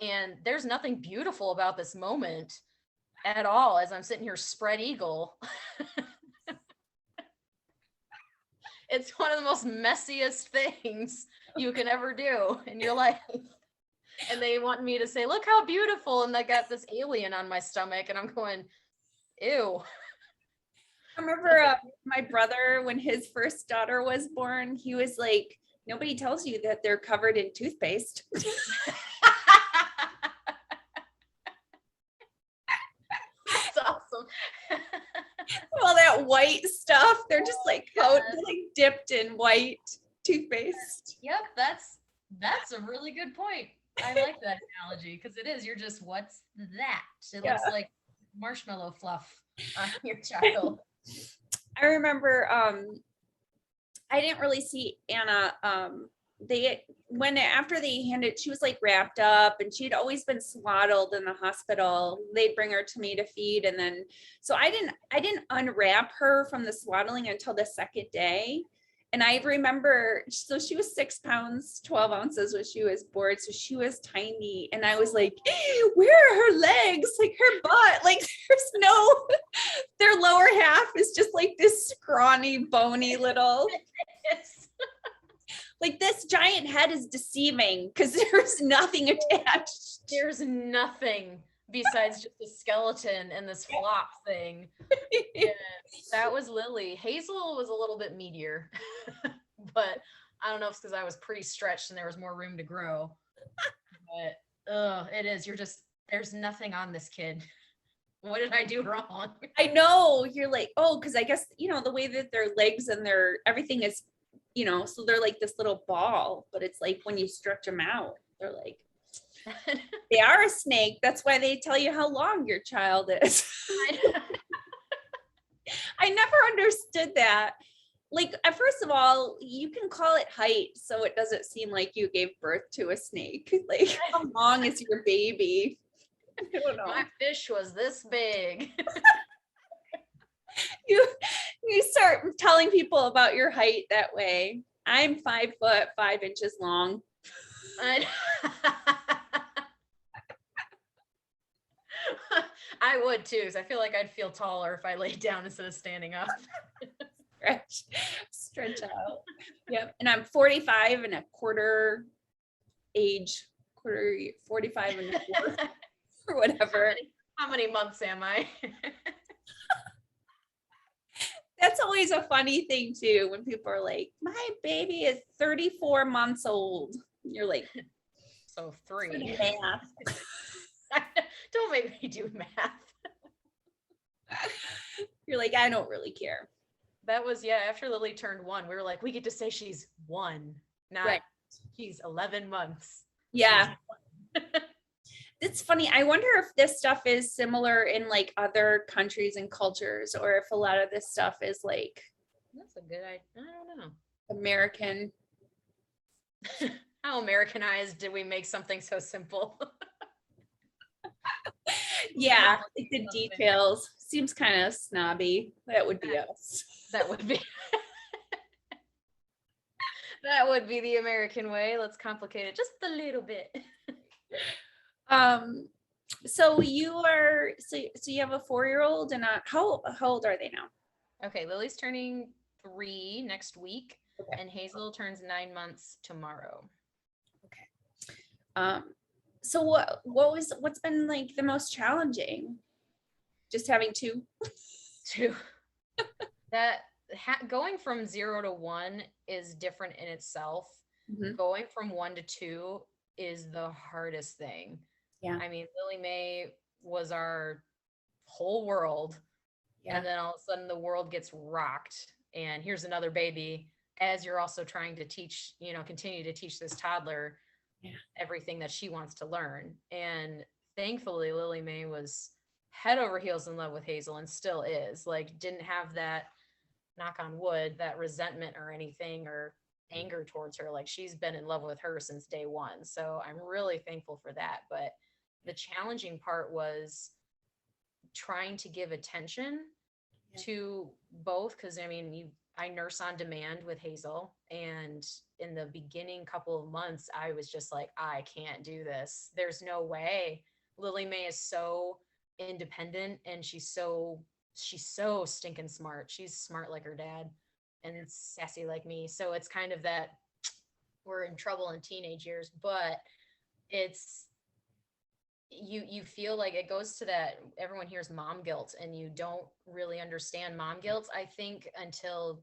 And there's nothing beautiful about this moment. at all as I'm sitting here spread eagle. It's one of the most messiest things you can ever do in your life. And they want me to say, look how beautiful. And I got this alien on my stomach and I'm going, ew. I remember my brother, when his first daughter was born, he was like, nobody tells you that they're covered in toothpaste. That's awesome. All that white stuff, they're just like dipped in white toothpaste. Yep, that's a really good point. I like that analogy because it is. You're just, what's that? It looks like marshmallow fluff on your child. I remember I didn't really see Anna. After they handed, she was like wrapped up and she'd always been swaddled in the hospital. They'd bring her to me to feed. And then, so I didn't unwrap her from the swaddling until the second day. And I remember, so she was 6 pounds, 12 ounces when she was born. So she was tiny. And I was like, where are her legs? Like her butt, like their lower half is just like this scrawny, bony little. Like this giant head is deceiving because there's nothing attached. There's nothing besides just a skeleton and this flop thing. Yeah, that was Lily. Hazel was a little bit meatier, but I don't know if it's because I was pretty stretched and there was more room to grow. But it is. There's nothing on this kid. What did I do wrong? I know. You're like, oh, because I guess, the way that their legs and their everything is, so they're like this little ball, but it's like when you stretch them out, they're like, they are a snake. That's why they tell you how long your child is. I never understood that. Like, first of all, you can call it height, so it doesn't seem like you gave birth to a snake. Like, how long is your baby? I don't know. My fish was this big. You start telling people about your height that way. I'm 5 foot 5 inches long. I would too, because I feel like I'd feel taller if I laid down instead of standing up. Stretch out. Yep. And I'm 45 and a quarter age, 45 and a quarter or whatever. How many months am I? That's always a funny thing too, when people are like, my baby is 34 months old. You're like, so 3. Math. Don't make me do math. You're like, I don't really care. That was, after Lily turned 1, we were like, we get to say she's 1, not she's 11 months. Yeah. It's funny. I wonder if this stuff is similar in like other countries and cultures, or if a lot of this stuff is like. That's a good idea. I don't know. American. How Americanized did we make something so simple? Yeah, like the details. Seems kind of snobby. That would be us. That would be. That would be the American way. Let's complicate it just a little bit. So you have a 4-year-old and how old are they now? Okay, Lily's turning 3 next week, and Hazel turns 9 months tomorrow. Okay. So what's been like the most challenging? Just having 2? 2. That going from 0 to 1 is different in itself. Mm-hmm. Going from 1 to 2 is the hardest thing. Yeah. I mean, Lily Mae was our whole world. Yeah. And then all of a sudden the world gets rocked. And here's another baby, as you're also trying to teach, continue to teach this toddler everything that she wants to learn. And thankfully, Lily Mae was head over heels in love with Hazel and still is. Like, didn't have that, knock on wood, that resentment or anything or anger towards her. Like, she's been in love with her since day 1. So I'm really thankful for that. But the challenging part was trying to give attention to both, because I nurse on demand with Hazel, and in the beginning couple of months I was just like, I can't do this. There's no way. Lily Mae is so independent, and she's so stinking smart. She's smart like her dad and sassy like me. So it's kind of that we're in trouble in teenage years, but it's you feel like it goes to that everyone hears mom guilt, and you don't really understand mom guilt, I think, until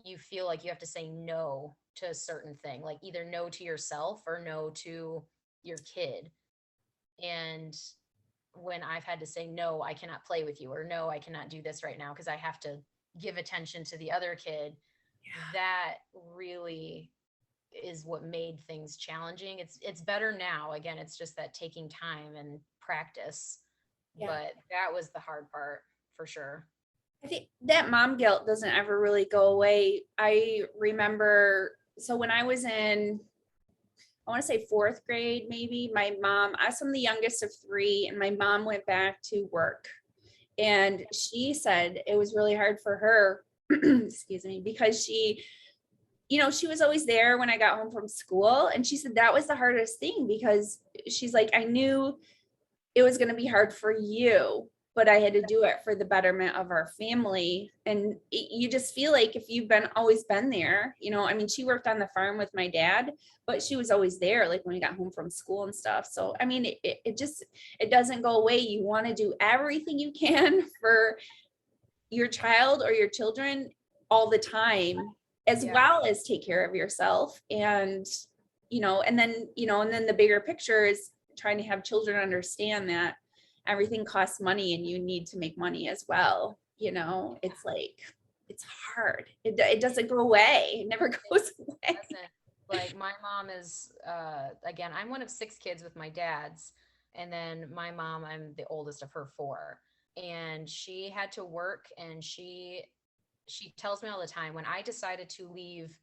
you feel like you have to say no to a certain thing, like either no to yourself or no to your kid. And when I've had to say, no, I cannot play with you, or no, I cannot do this right now because I have to give attention to the other kid, that really is what made things challenging. It's better now. Again, it's just that taking time and practice. Yeah. But that was the hard part for sure. I think that mom guilt doesn't ever really go away. I remember, so when I was in, I want to say fourth grade, maybe, my mom, I'm the youngest of three, and my mom went back to work. And she said it was really hard for her, excuse me, because she was always there when I got home from school. And she said that was the hardest thing, because she's like, I knew it was going to be hard for you, but I had to do it for the betterment of our family. And you just feel like if you've always been there, I mean, she worked on the farm with my dad, but she was always there, like when we got home from school and stuff. So, I mean, it doesn't go away. You want to do everything you can for your child or your children all the time, as well as take care of yourself. And, and then the bigger picture is trying to have children understand that everything costs money and you need to make money as well. It's like, it's hard. It doesn't go away. It never goes away. Like my mom is, again, I'm one of 6 kids with my dad's. And then my mom, I'm the oldest of her 4. And she had to work, and she tells me all the time, when I decided to leave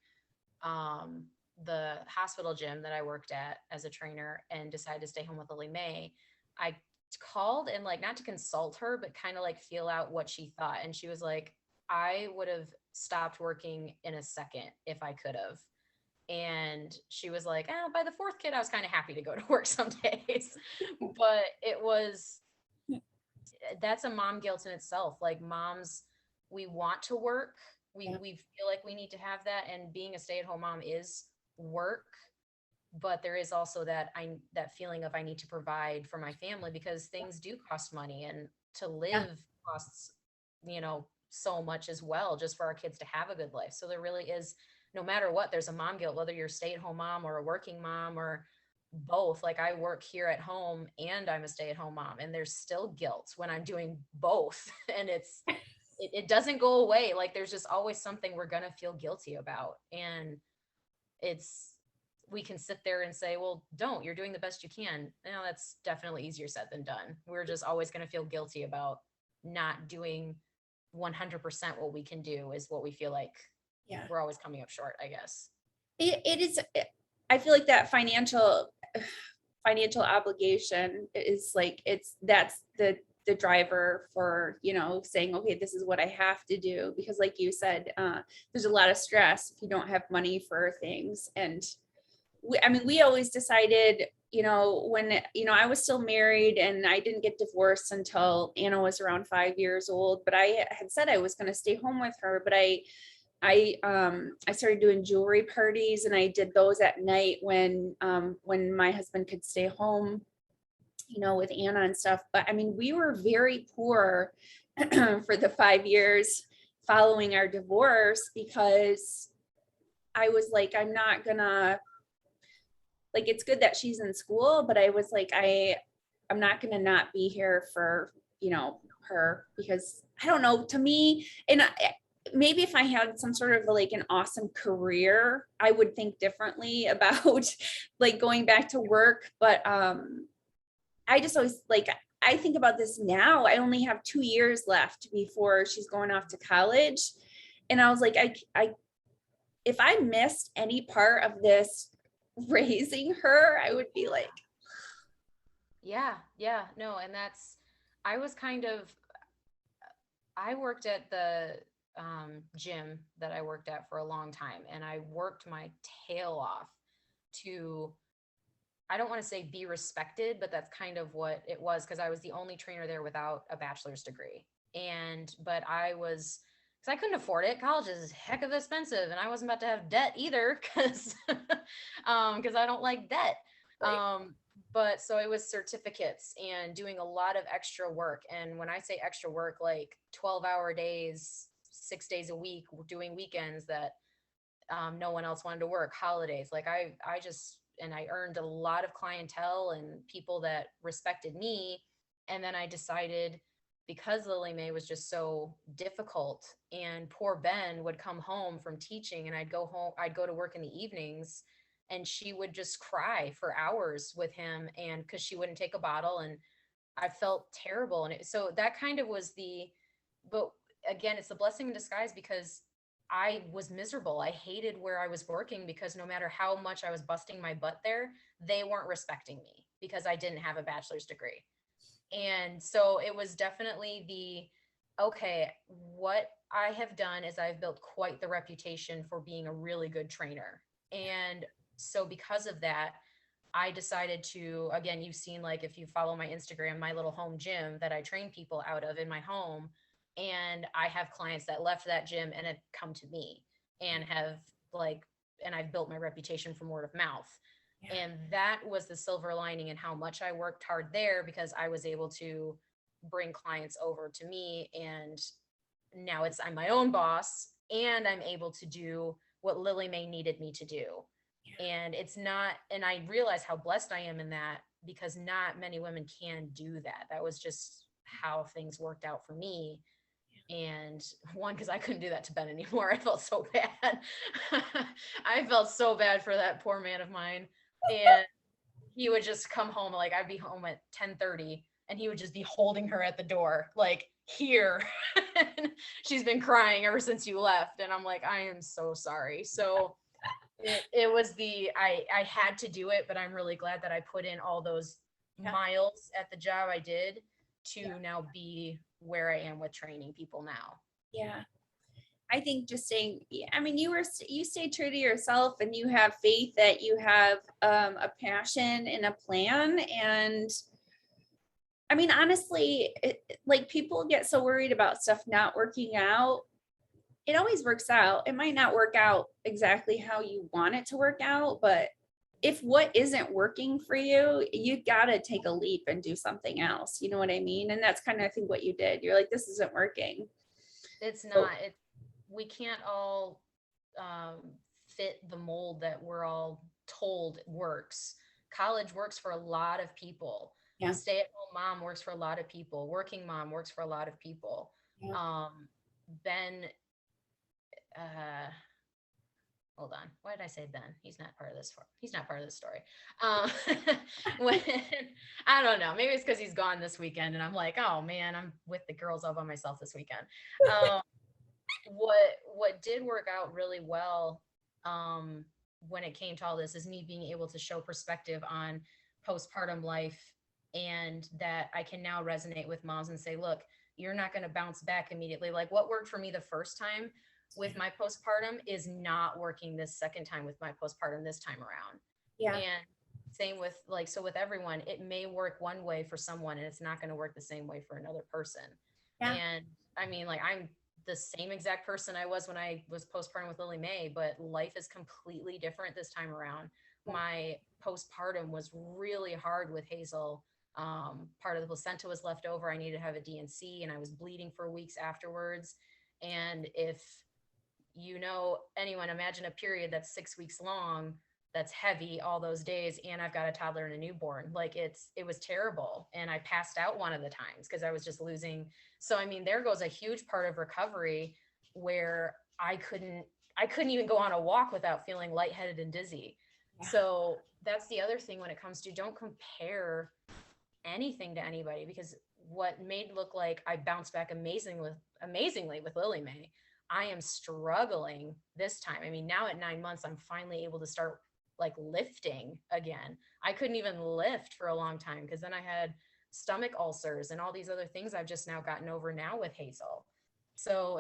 the hospital gym that I worked at as a trainer and decided to stay home with Lily Mae, I called and, like, not to consult her, but kind of like feel out what she thought. And she was like, I would have stopped working in a second if I could have. And she was like, by the 4th kid, I was kind of happy to go to work some days. But that's a mom guilt in itself. Like, moms, we want to work. We feel like we need to have that. And being a stay-at-home mom is work. But there is also that feeling of I need to provide for my family, because things do cost money, and to live costs, so much as well, just for our kids to have a good life. So there really is, no matter what, there's a mom guilt, whether you're a stay-at-home mom or a working mom or both. Like, I work here at home and I'm a stay-at-home mom, and there's still guilt when I'm doing both. And it doesn't go away. Like, there's just always something we're going to feel guilty about. And we can sit there and say, well, you're doing the best you can. That's definitely easier said than done. We're just always going to feel guilty about not doing 100% what we can do, is what we feel like we're always coming up short, I guess. It is. I feel like that financial obligation is like, that's the driver for, saying, okay, this is what I have to do. Because like you said, there's a lot of stress if you don't have money for things. And we always decided, when, I was still married and I didn't get divorced until Anna was around 5 years old, but I had said I was going to stay home with her. But I started doing jewelry parties, and I did those at night when my husband could stay home, with Anna and stuff. But we were very poor for the 5 years following our divorce, because I was like, I'm not gonna, like, it's good that she's in school, but I was like, I'm not gonna not be here for, her, because I don't know, to me, and maybe if I had some sort of like an awesome career, I would think differently about like going back to work. But I just always, like, I think about this now. I only have 2 years left before she's going off to college. And I was like, if I missed any part of this raising her, I would be like, no. And I worked at the gym that I worked at for a long time, and I worked my tail off I don't want to say be respected, but that's kind of what it was, because I was the only trainer there without a bachelor's degree. But I was, because I couldn't afford it. College is heck of expensive, and I wasn't about to have debt either, because I don't like debt. Right. But so it was certificates and doing a lot of extra work. And when I say extra work, like 12-hour days, 6 days a week, doing weekends that no one else wanted to work, holidays. Like I just, and I earned a lot of clientele and people that respected me. And then I decided, because Lily Mae was just so difficult, and poor Ben would come home from teaching, and I'd go to work in the evenings, and she would just cry for hours with him, and because she wouldn't take a bottle, and I felt terrible. So that kind of was but again, it's a blessing in disguise, because I was miserable. I hated where I was working, because no matter how much I was busting my butt there, they weren't respecting me because I didn't have a bachelor's degree. And so it was definitely okay, what I have done is I've built quite the reputation for being a really good trainer. And so because of that, I decided to, again, you've seen, like, if you follow my Instagram, my little home gym that I train people out of in my home. And I have clients that left that gym and have come to me and have and I've built my reputation from word of mouth. Yeah. And that was the silver lining in how much I worked hard there, because I was able to bring clients over to me. And now I'm my own boss, and I'm able to do what Lily Mae needed me to do. And and I realize how blessed I am in that, because not many women can do that. That was just how things worked out for me. And one, because I couldn't do that to Ben anymore. I felt so bad. I felt so bad for that poor man of mine. And he would just come home, like, I'd be home at 10:30, and he would just be holding her at the door, like, here. She's been crying ever since you left. And I'm like, I am so sorry. So it was I had to do it, but I'm really glad that I put in all those miles at the job I did to now be where I am with training people now. Yeah. I think just saying, I mean, you stay true to yourself, and you have faith that you have a passion and a plan. And I mean, honestly, like, people get so worried about stuff not working out. It always works out. It might not work out exactly how you want it to work out, but if what isn't working for you, you got to take a leap and do something else. You know what I mean? And that's kind of, I think, what you did. You're like, this isn't working. It's not. We can't all fit the mold that we're all told works. College works for a lot of people. Yeah. Stay-at-home mom works for a lot of people. Working mom works for a lot of people. Yeah. Ben, hold on. Why did I say Ben? He's not part of this. He's not part of this story. When I don't know. Maybe it's because he's gone this weekend, and I'm like, oh man, I'm with the girls all by myself this weekend. What did work out really well when it came to all this is me being able to show perspective on postpartum life, and that I can now resonate with moms and say, look, you're not going to bounce back immediately. Like, what worked for me the first time with my postpartum is not working this second time with my postpartum this time around. Yeah. And same with with everyone, it may work one way for someone, and it's not going to work the same way for another person. Yeah. And I mean, like, I'm the same exact person I was when I was postpartum with Lily Mae, but life is completely different this time around. Yeah. My postpartum was really hard with Hazel. Part of the placenta was left over. I needed to have a D&C, and I was bleeding for weeks afterwards. And if anyone, imagine a period that's 6 weeks long, that's heavy all those days, and I've got a toddler and a newborn. Like, it was terrible. And I passed out one of the times because I was just losing. So, I mean, there goes a huge part of recovery where I couldn't even go on a walk without feeling lightheaded and dizzy. Yeah. So that's the other thing when it comes to, don't compare anything to anybody, because what made look like I bounced back amazingly with Lily Mae, I am struggling this time. I mean, now at 9 months, I'm finally able to start lifting again. I couldn't even lift for a long time because then I had stomach ulcers and all these other things I've just now gotten over now with Hazel. So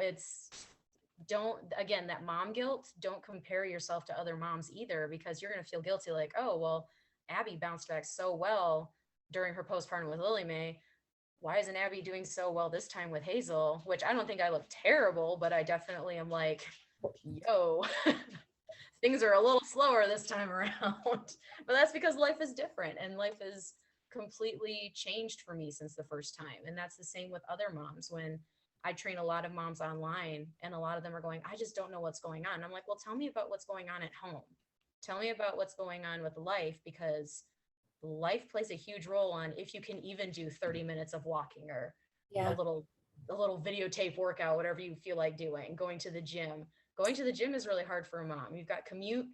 that mom guilt, don't compare yourself to other moms either, because you're going to feel guilty. Like, oh, well, Abbie bounced back so well during her postpartum with Lily Mae. Why isn't Abbie doing so well this time with Hazel? Which I don't think I look terrible, but I definitely am like, yo, things are a little slower this time around. But that's because life is different and life is completely changed for me since the first time. And that's the same with other moms. When I train a lot of moms online and a lot of them are going, I just don't know what's going on. I'm like, well, tell me about what's going on at home. Tell me about what's going on with life, because life plays a huge role on if you can even do 30 minutes of walking or a Yeah. little videotape workout, whatever you feel like doing. Going to the gym. Going to the gym is really hard for a mom. You've got commute,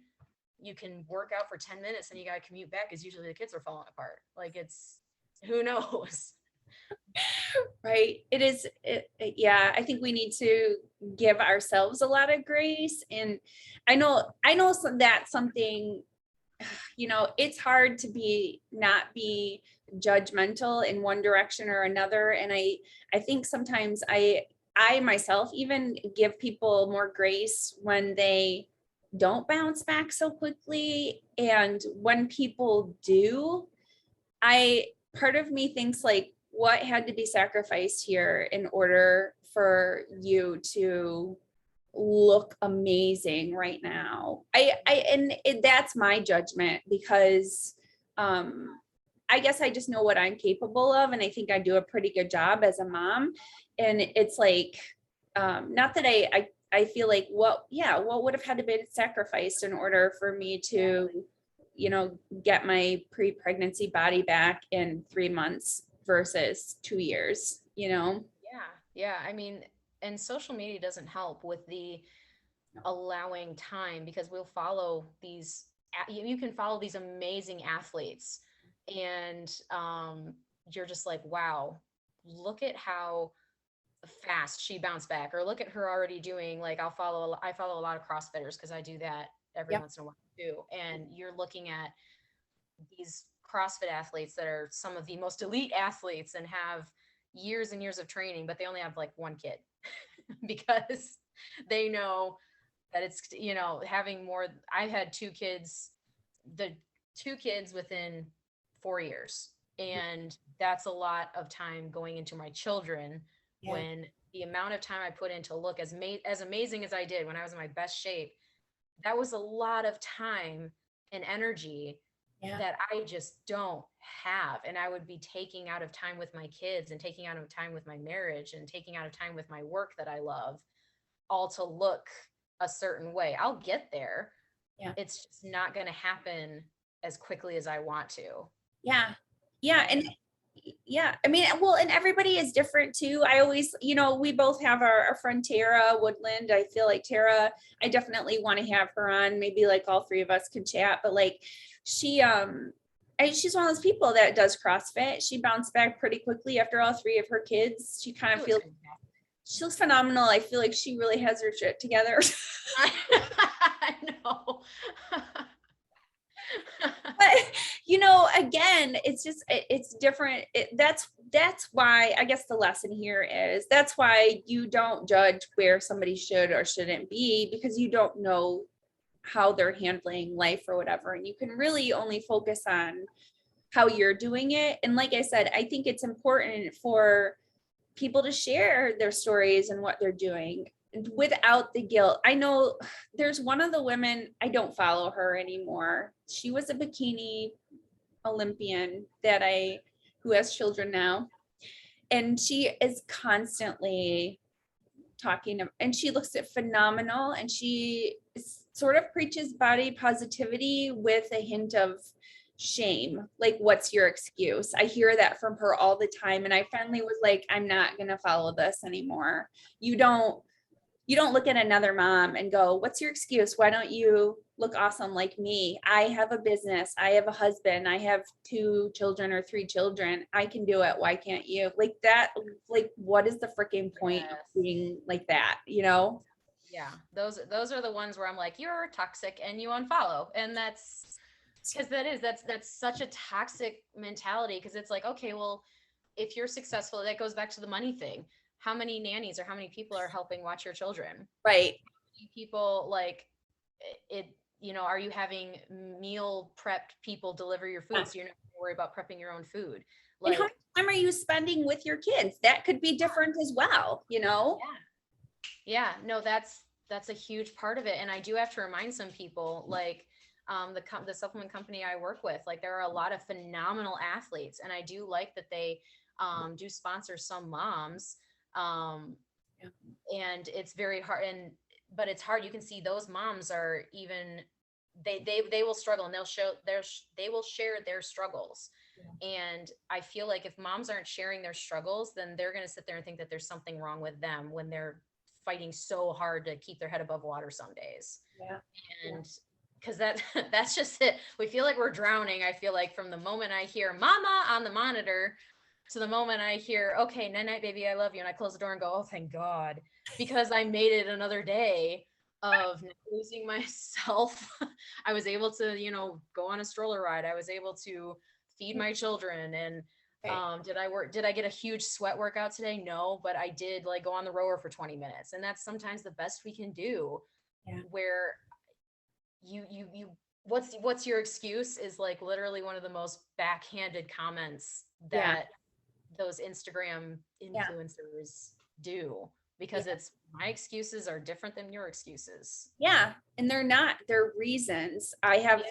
you can work out for 10 minutes and you got to commute back because usually the kids are falling apart. Like, it's, who knows? Right. Yeah, I think we need to give ourselves a lot of grace. And I know that's something, it's hard to not be judgmental in one direction or another. And I think sometimes I myself even give people more grace when they don't bounce back so quickly. And when people do, I part of me thinks like, what had to be sacrificed here in order for you to look amazing right now? That's my judgment, because I guess I just know what I'm capable of, and I think I do a pretty good job as a mom. And it's like, not that I feel like what would have had to be sacrificed in order for me to, get my pre-pregnancy body back in 3 months versus 2 years. Yeah. I mean, and social media doesn't help with the allowing time, because we'll follow these, you can follow these amazing athletes and you're just like, wow, look at how fast she bounced back, or look at her already doing, like, I follow a lot of CrossFitters because I do that every Yep. once in a while too. And you're looking at these CrossFit athletes that are some of the most elite athletes and have years and years of training, but they only have like one kid because they know that it's, having more. I've had the two kids within 4 years. And that's a lot of time going into my children, Yeah. when the amount of time I put in to look as amazing as I did when I was in my best shape, that was a lot of time and energy Yeah. that I just don't have. And I would be taking out of time with my kids and taking out of time with my marriage and taking out of time with my work that I love, all to look a certain way. I'll get there. Yeah. It's just not going to happen as quickly as I want to. Yeah. Yeah. And yeah, I mean, well, and everybody is different too. I always, we both have our friend Tara Woodland. I feel like Tara, I definitely want to have her on. Maybe like all three of us could chat, but like she's one of those people that does CrossFit. She bounced back pretty quickly after all three of her kids. She kind of feels, she looks phenomenal. I feel like she really has her shit together. I know. But again, it's different. That's why I guess the lesson here is, that's why you don't judge where somebody should or shouldn't be, because you don't know how they're handling life or whatever, and you can really only focus on how you're doing it. And like I said, I think it's important for people to share their stories and what they're doing without the guilt. I know there's one of the women, I don't follow her anymore. She was a bikini Olympian who has children now. And she is constantly talking, and she looks at phenomenal, and she sort of preaches body positivity with a hint of shame. Like, what's your excuse? I hear that from her all the time. And I finally was like, I'm not going to follow this anymore. You don't look at another mom and go, what's your excuse? Why don't you look awesome like me? I have a business. I have a husband. I have 2 children or 3 children. I can do it. Why can't you? Like that, like, what is the freaking point of being like that, Yeah, those are the ones where I'm like, you're toxic, and you unfollow. And that's because that's such a toxic mentality, because it's like, okay, well, if you're successful, that goes back to the money thing. How many nannies or how many people are helping watch your children? Right. People, like, it are you having meal prepped people deliver your food, so you're not going to worry about prepping your own food? And how Like, much time are you spending with your kids? That could be different as well, yeah, no, that's a huge part of it. And I do have to remind some people, like, the supplement company I work with, like, there are a lot of phenomenal athletes, and I do like that they do sponsor some moms. And it's very hard, but it's hard. You can see those moms are even, they will struggle, and they will share their struggles. And I feel like if moms aren't sharing their struggles, then they're going to sit there and think that there's something wrong with them when they're fighting so hard to keep their head above water some days. And because that's just it. We feel like we're drowning. I feel like from the moment I hear mama on the monitor to the moment I hear, okay, night night, baby, I love you, and I close the door and go, oh, thank God, because I made it another day of not losing myself. I was able to, go on a stroller ride. I was able to feed my children. And did I get a huge sweat workout today? No, but I did, like, go on the rower for 20 minutes. And that's sometimes the best we can do. Where you what's your excuse is, like, literally one of the most backhanded comments that those Instagram influencers do, because it's, my excuses are different than your excuses. Yeah. And they're reasons. I have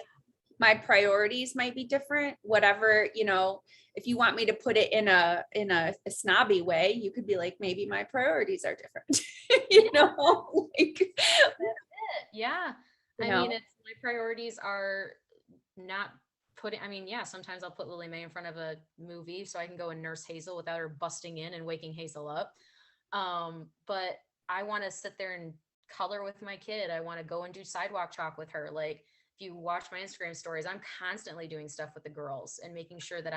my priorities might be different, whatever, if you want me to put it in a snobby way, you could be like, maybe my priorities are different, like, That's it. Yeah. I mean, it's, my priorities are not putting, sometimes I'll put Lily Mae in front of a movie so I can go and nurse Hazel without her busting in and waking Hazel up. But I want to sit there and color with my kid. I want to go and do sidewalk chalk with her. Like, if you watch my Instagram stories, I'm constantly doing stuff with the girls and making sure that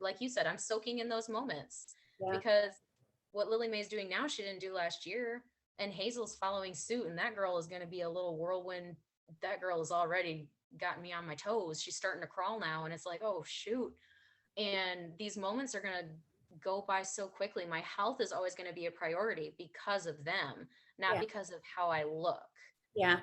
like you said, I'm soaking in those moments, because what Lily Mae's doing now, she didn't do last year, and Hazel's following suit. And that girl is going to be a little whirlwind. That girl has already gotten me on my toes. She's starting to crawl now. And it's like, oh, shoot. And these moments are going to go by so quickly. My health is always going to be a priority because of them, not because of how I look. Yeah.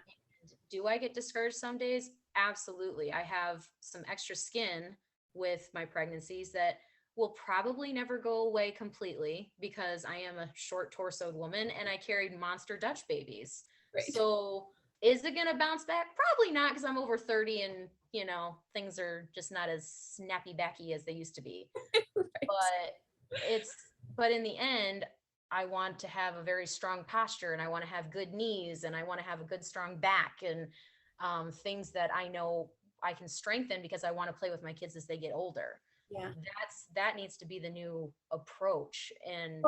Do I get discouraged some days? Absolutely. I have some extra skin with my pregnancies that will probably never go away completely, because I am a short torsoed woman and I carried monster Dutch babies. Right. So is it going to bounce back? Probably not, because I'm over 30 and, things are just not as snappy backy as they used to be. Right. But in the end, I want to have a very strong posture, and I want to have good knees, and I want to have a good, strong back, and things that I know I can strengthen, because I want to play with my kids as they get older. That needs to be the new approach. And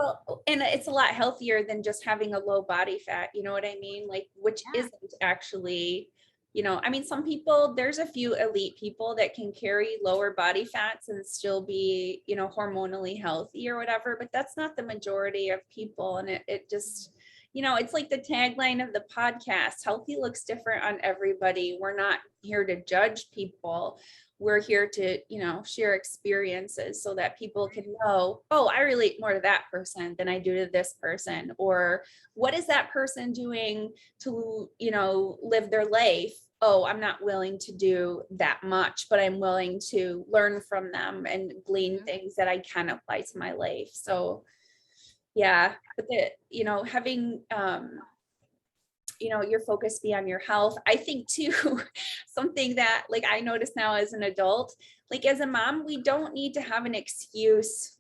it's a lot healthier than just having a low body fat, you know what I mean? Like, which isn't actually, some people, there's a few elite people that can carry lower body fats and still be, hormonally healthy or whatever, but that's not the majority of people. And it just, it's like the tagline of the podcast, healthy looks different on everybody. We're not here to judge people. We're here to, share experiences so that people can know, oh, I relate more to that person than I do to this person. Or what is that person doing to, live their life? Oh, I'm not willing to do that much, but I'm willing to learn from them and glean things that I can apply to my life. So yeah, but having, your focus be on your health. I think too, something that, like, I notice now as an adult, like as a mom, we don't need to have an excuse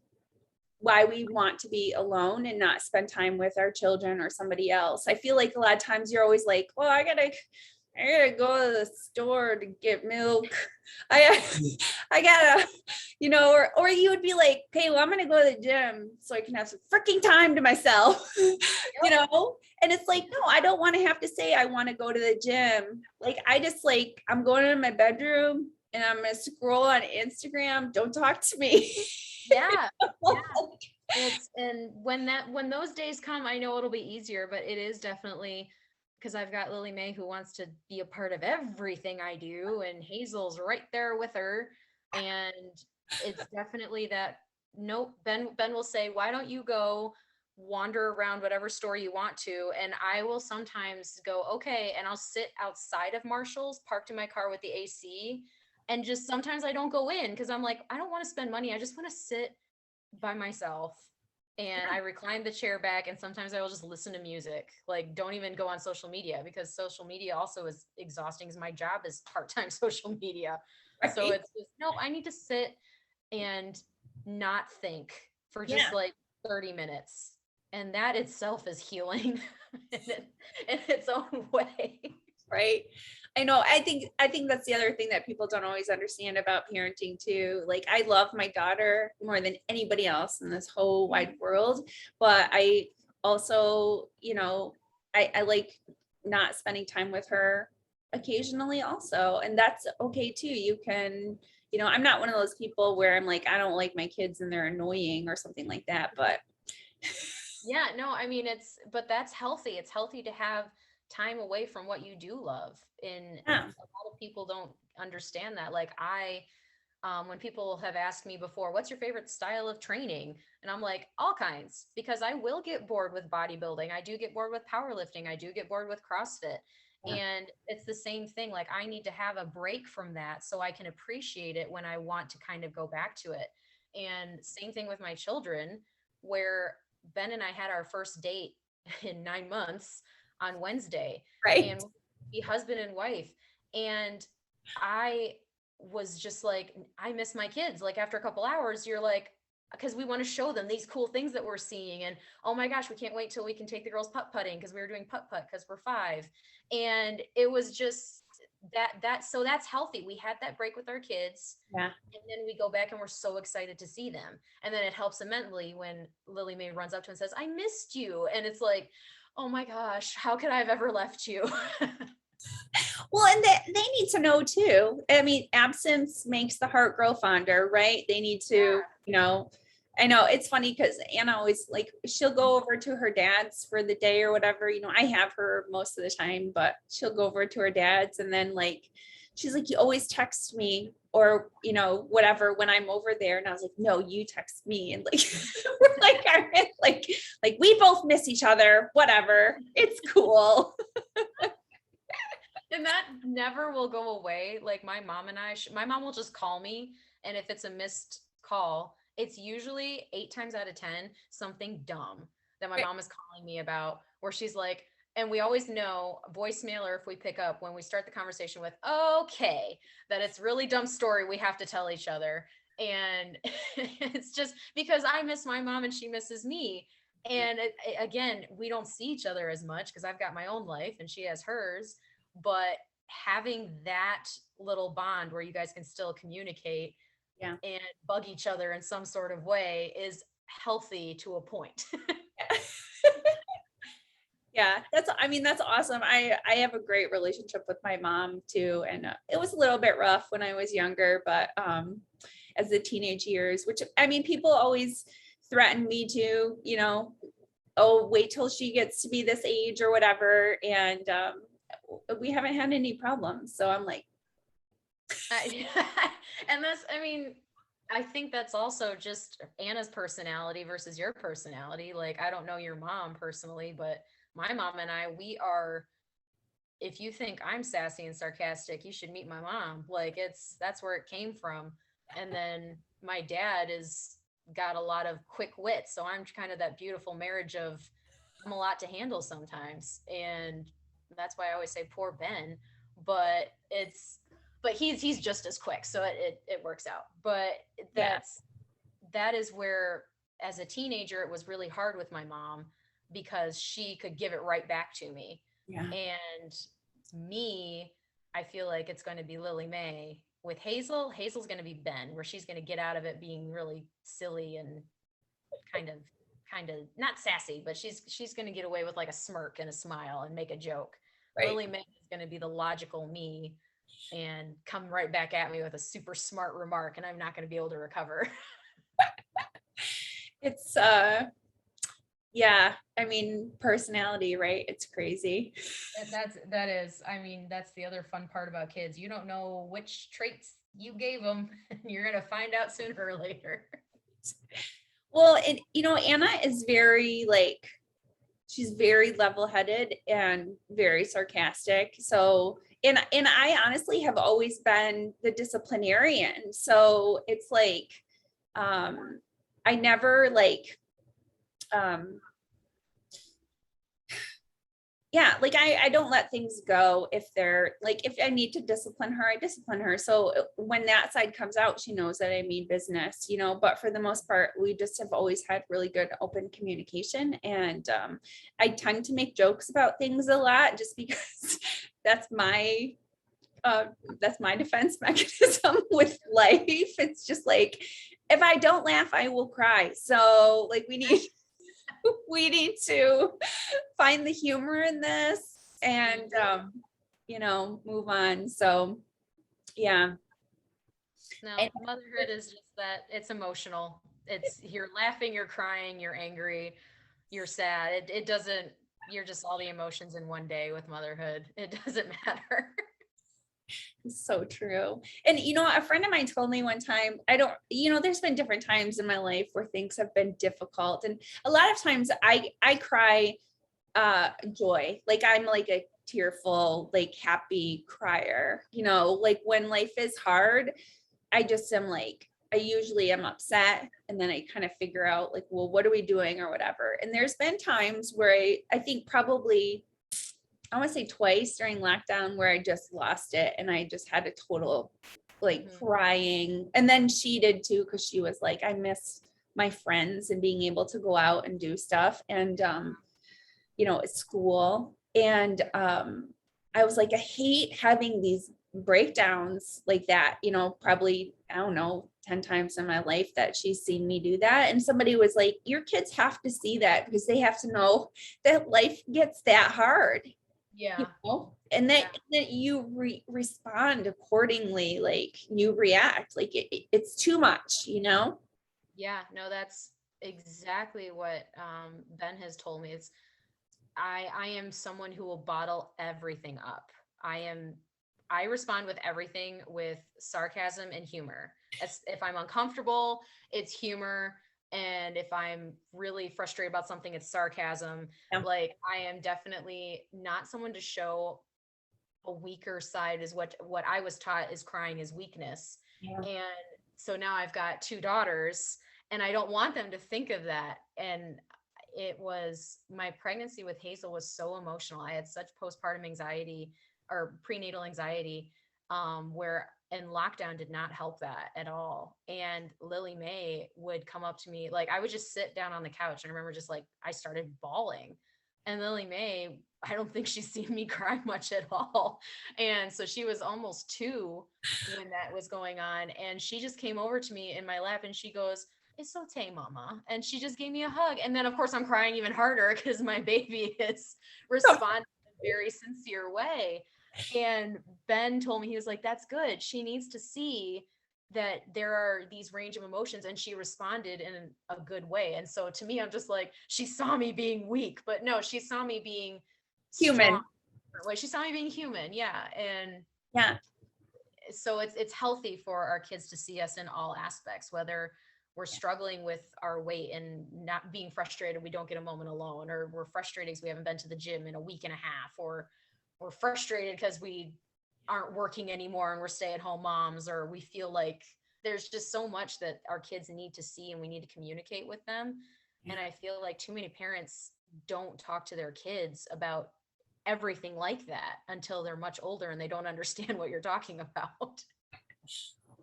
why we want to be alone and not spend time with our children or somebody else. I feel like a lot of times you're always like, well, I gotta go to the store to get milk. I gotta, or you would be like, okay, well, I'm gonna go to the gym so I can have some freaking time to myself, and it's like, no, I don't want to have to say I want to go to the gym. Like, I just, like, I'm going in my bedroom and I'm gonna scroll on Instagram. Don't talk to me. Yeah. And when those days come, I know it'll be easier, but it is definitely, because I've got Lily Mae who wants to be a part of everything I do, and Hazel's right there with her. And it's definitely that, nope, Ben will say, why don't you go wander around whatever store you want to. And I will sometimes go, okay. And I'll sit outside of Marshall's, parked in my car with the AC. And just sometimes I don't go in because I'm like, I don't want to spend money. I just want to sit by myself. And I recline the chair back, and sometimes I will just listen to music. Like, don't even go on social media, because social media also is exhausting, because my job is part-time social media. Right. So it's just, no, I need to sit and not think for just Yeah. like 30 minutes. And that itself is healing in its own way. Right. I know. I think that's the other thing that people don't always understand about parenting too. Like, I love my daughter more than anybody else in this whole wide world, but I also, I like not spending time with her occasionally also, and that's okay too. You can, I'm not one of those people where I'm like, I don't like my kids and they're annoying or something like that, but Yeah, no, I mean, but that's healthy. It's healthy to have time away from what you do love. And yeah. a lot of people don't understand that. Like, when people have asked me before, what's your favorite style of training? And I'm like, all kinds, because I will get bored with bodybuilding. I do get bored with powerlifting. I do get bored with CrossFit. Yeah. And it's the same thing. Like, I need to have a break from that so I can appreciate it when I want to kind of go back to it. And same thing with my children, where Ben and I had our first date in 9 months on Wednesday, Right. and be husband and wife. And I was just like, I miss my kids. Like, after a couple hours, you're like, because we want to show them these cool things that we're seeing. And oh my gosh, we can't wait till we can take the girls putt putting, because we were doing putt putt because we're 5. And it was just so that's healthy. We had that break with our kids. Yeah. And then we go back and we're so excited to see them. And then it helps immensely when Lily Mae runs up to and says, I missed you. And it's like, oh my gosh, how could I have ever left you? Well, and they need to know too. I mean, absence makes the heart grow fonder, right? They need to, I know it's funny because Anna always, like, she'll go over to her dad's for the day or whatever. I have her most of the time, but she'll go over to her dad's, and then, like, she's like, you always text me, or whatever, when I'm over there. And I was like, no, you text me. And like, we're like, all right, like we both miss each other, whatever, it's cool. And that never will go away. Like, my mom and my mom will just call me. And if it's a missed call, it's usually 8 times out of 10 something dumb that my mom is calling me about, where she's like, and we always know, voicemail, or if we pick up, when we start the conversation with, okay, that it's really dumb story we have to tell each other. And it's just because I miss my mom and she misses me. And again, we don't see each other as much because I've got my own life and she has hers. But having that little bond where you guys can still communicate, Yeah. and bug each other in some sort of way is healthy to a point. Yeah, that's awesome. I have a great relationship with my mom too, and it was a little bit rough when I was younger, but as the teenage years, which, I mean, people always threaten me to, oh, wait till she gets to be this age or whatever, and we haven't had any problems. So I'm like, And I think that's also just Anna's personality versus your personality. Like, I don't know your mom personally, but my mom and I, if you think I'm sassy and sarcastic, you should meet my mom. Like, that's where it came from. And then my dad is got a lot of quick wit. So I'm kind of that beautiful marriage of, I'm a lot to handle sometimes. And that's why I always say poor Ben, but he's just as quick. So it works out. But yeah, that is where, as a teenager, it was really hard with my mom because she could give it right back to me. yeah, And me, I feel like it's going to be Lily Mae. With Hazel's going to be Ben, where she's going to get out of it being really silly and kind of not sassy, but she's going to get away with like a smirk and a smile and make a joke. right. Lily Mae is going to be the logical me and come right back at me with a super smart remark, and I'm not going to be able to recover. It's yeah, I mean, personality, right? It's crazy. That's the other fun part about kids. You don't know which traits you gave them, and you're going to find out sooner or later. Well, and Anna is very like, she's very level-headed and very sarcastic. So, and I honestly have always been the disciplinarian. So it's like, I never like, yeah, like I don't let things go. If they're like, if I need to discipline her, I discipline her. So when that side comes out, she knows that I mean business, but for the most part, we just have always had really good open communication. And I tend to make jokes about things a lot just because that's my defense mechanism with life. It's just like, if I don't laugh, I will cry. So like we need to find the humor in this and move on. So yeah. No, And motherhood is just that, it's emotional. It's, you're laughing, you're crying, you're angry, you're sad. It doesn't, you're just all the emotions in one day with motherhood. It doesn't matter. it's so true. And a friend of mine told me one time, I don't, there's been different times in my life where things have been difficult. And a lot of times I cry joy. Like I'm like a tearful, like happy crier, like when life is hard, I just am like, I usually am upset and then I kind of figure out like, well, what are we doing or whatever. And there's been times where I think probably, I want to say twice during lockdown where I just lost it and I just had a total like crying. And then she did too, because she was like, I miss my friends and being able to go out and do stuff. And at school. And I was like, I hate having these breakdowns like that, probably, I don't know, 10 times in my life that she's seen me do that. And somebody was like, your kids have to see that because they have to know that life gets that hard. Yeah. And that you respond accordingly, like you react, like it's too much, Yeah, no, that's exactly what Ben has told me. It's, I am someone who will bottle everything up. I respond with everything with sarcasm and humor. If I'm uncomfortable, it's humor. And if I'm really frustrated about something, it's sarcasm. Yeah. Like I am definitely not someone to show a weaker side, is what I was taught is crying is weakness. Yeah. And so now I've got two daughters and I don't want them to think of that. And it was, my pregnancy with Hazel was so emotional. I had such postpartum anxiety or prenatal anxiety, where, and lockdown did not help that at all. And Lily Mae would come up to me, like I would just sit down on the couch and I remember just like I started bawling. And Lily Mae, I don't think she's seen me cry much at all. And so she was almost 2 when that was going on. And she just came over to me in my lap and she goes, "It's okay, mama." And she just gave me a hug. And then of course I'm crying even harder because my baby is responding in a very sincere way. And Ben told me, he was like, "That's good. She needs to see that there are these range of emotions," and she responded in a good way. And so to me, I'm just like, she saw me being weak, but no, she saw me being Human. strong. Like she saw me being human. Yeah. And Yeah. so it's healthy for our kids to see us in all aspects, whether we're struggling with our weight and not being frustrated we don't get a moment alone, or we're frustrated because we haven't been to the gym in a week and a half, or we're frustrated because we aren't working anymore and we're stay-at-home moms, or we feel like there's just so much that our kids need to see and we need to communicate with them. And I feel like too many parents don't talk to their kids about everything like that until they're much older and they don't understand what you're talking about.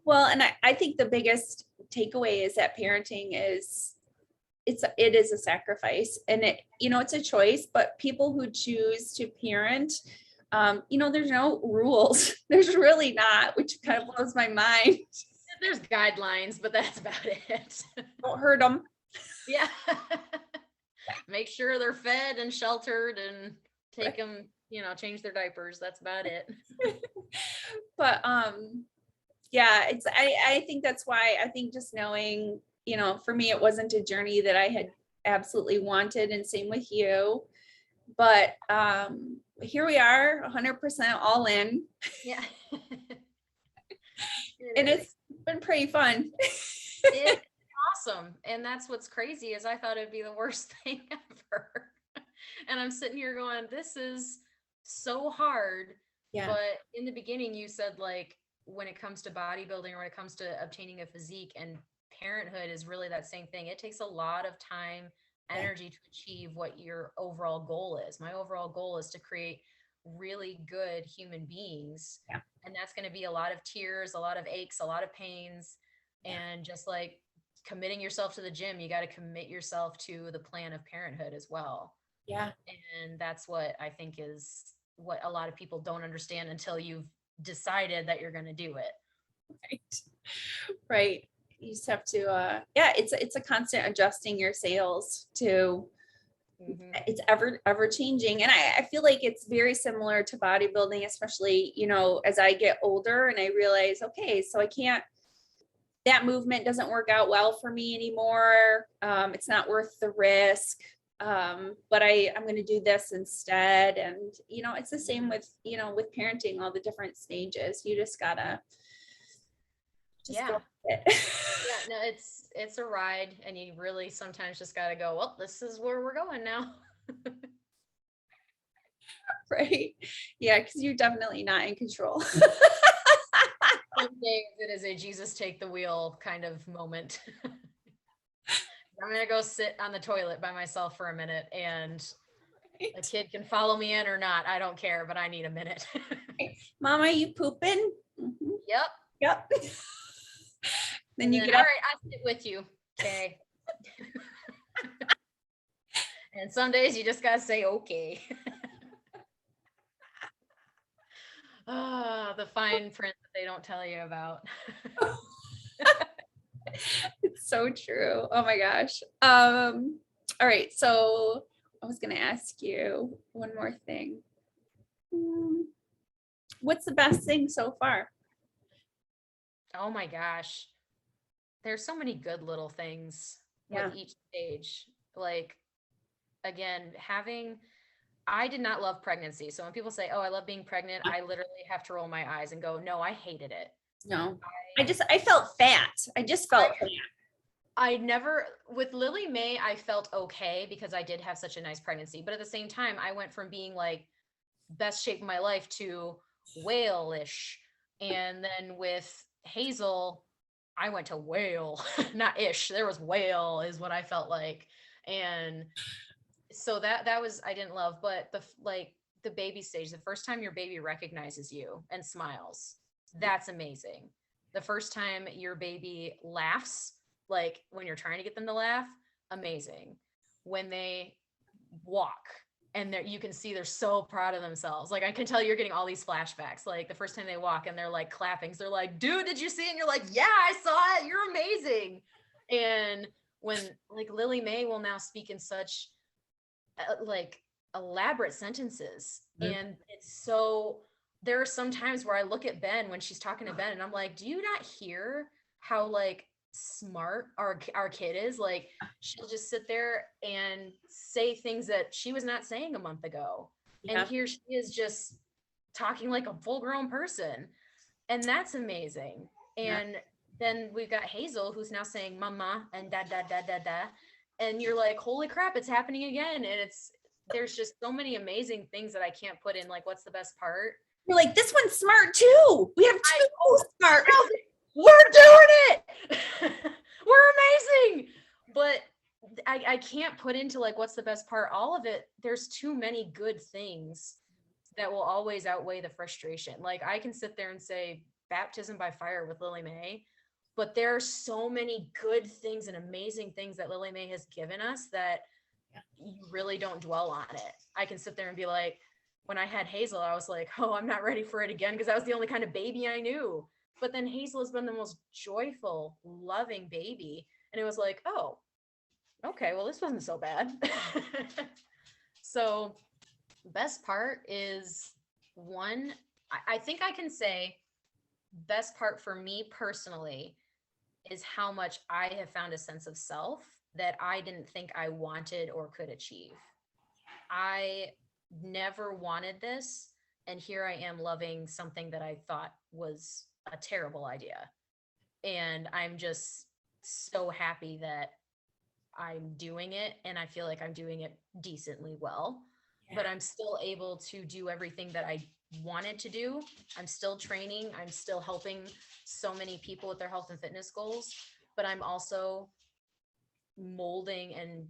Well, and I think the biggest takeaway is that parenting is, it is a sacrifice, and it's a choice, but people who choose to parent, there's no rules. There's really not, which kind of blows my mind. There's guidelines, but that's about it. Don't hurt them. Yeah. Make sure they're fed and sheltered and take them, change their diapers. That's about it. But yeah, I think that's why, I think just knowing, for me, it wasn't a journey that I had absolutely wanted, and same with you. But here we are, 100% all in. Yeah. And it's been pretty fun. It's awesome. And that's what's crazy is I thought it'd be the worst thing ever. And I'm sitting here going, this is so hard. Yeah. But in the beginning, you said like when it comes to bodybuilding or when it comes to obtaining a physique and parenthood is really that same thing. It takes a lot of time, Yeah. energy to achieve what your overall goal is. My overall goal is to create really good human beings. Yeah. And that's going to be a lot of tears, a lot of aches, a lot of pains. Yeah. And just like committing yourself to the gym, you got to commit yourself to the plan of parenthood as well. Yeah. And that's what I think is what a lot of people don't understand until you've decided that you're going to do it. Right. Right. You just have to, yeah, it's a constant adjusting your sails to, it's ever changing. And I feel like it's very similar to bodybuilding, especially, as I get older and I realize, okay, so that movement doesn't work out well for me anymore. It's not worth the risk. But I'm going to do this instead. And, it's the same with parenting, all the different stages. You just gotta go with it. Yeah, no, it's a ride and you really sometimes just gotta go, well, this is where we're going now. Right. Yeah, because you're definitely not in control. Some days it is a Jesus take the wheel kind of moment. I'm gonna go sit on the toilet by myself for a minute and a kid can follow me in or not. I don't care, but I need a minute. Mama, you pooping? Mm-hmm. Yep. Yep. Then you get all up. right, I'll sit with you. Okay. And some days you just gotta say okay. The fine print that they don't tell you about. It's so true. Oh my gosh. All right. So I was gonna ask you one more thing. What's the best thing so far? Oh my gosh. There's so many good little things with each stage. Like, again, I did not love pregnancy. So when people say, oh, I love being pregnant, I literally have to roll my eyes and go, no, I hated it. No, I felt fat. I just felt fat. I never, with Lily Mae, I felt okay because I did have such a nice pregnancy. But at the same time, I went from being like best shape of my life to whale-ish. And then with Hazel, I went to whale, not ish. There was whale is what I felt like. And so that was, I didn't love, but the baby stage, the first time your baby recognizes you and smiles, that's amazing. The first time your baby laughs, like when you're trying to get them to laugh, amazing. When they walk and you can see they're so proud of themselves. Like I can tell you're getting all these flashbacks. Like the first time they walk and they're like clapping. So they're like, dude, did you see it? And you're like, yeah, I saw it. You're amazing. And when like Lily Mae will now speak in such like elaborate sentences. And it's so, there are some times where I look at Ben when she's talking to Ben and I'm like, do you not hear how like smart our kid is? Like she'll just sit there and say things that she was not saying a month ago. And here she is just talking like a full grown person. And that's amazing. And then we've got Hazel who's now saying mama and da da da da da. And you're like, holy crap, it's happening again. And there's just so many amazing things that I can't put in like what's the best part. You're like, this one's smart too. We have two smart. We're doing it. We're amazing. But I can't put into like what's the best part. All of it, there's too many good things that will always outweigh the frustration. Like I can sit there and say baptism by fire with Lily Mae, but there are so many good things and amazing things that Lily Mae has given us that you really don't dwell on it. I can sit there and be like, when I had Hazel, I was like, oh, I'm not ready for it again because that was the only kind of baby I knew. But then Hazel has been the most joyful, loving baby. And it was like, oh, okay, well, this wasn't so bad. So best part is one, I think I can say best part for me personally is how much I have found a sense of self that I didn't think I wanted or could achieve. I never wanted this. And here I am loving something that I thought was a terrible idea. And I'm just so happy that I'm doing it, and I feel like I'm doing it decently well, but I'm still able to do everything that I wanted to do. I'm still training, I'm still helping so many people with their health and fitness goals, but I'm also molding and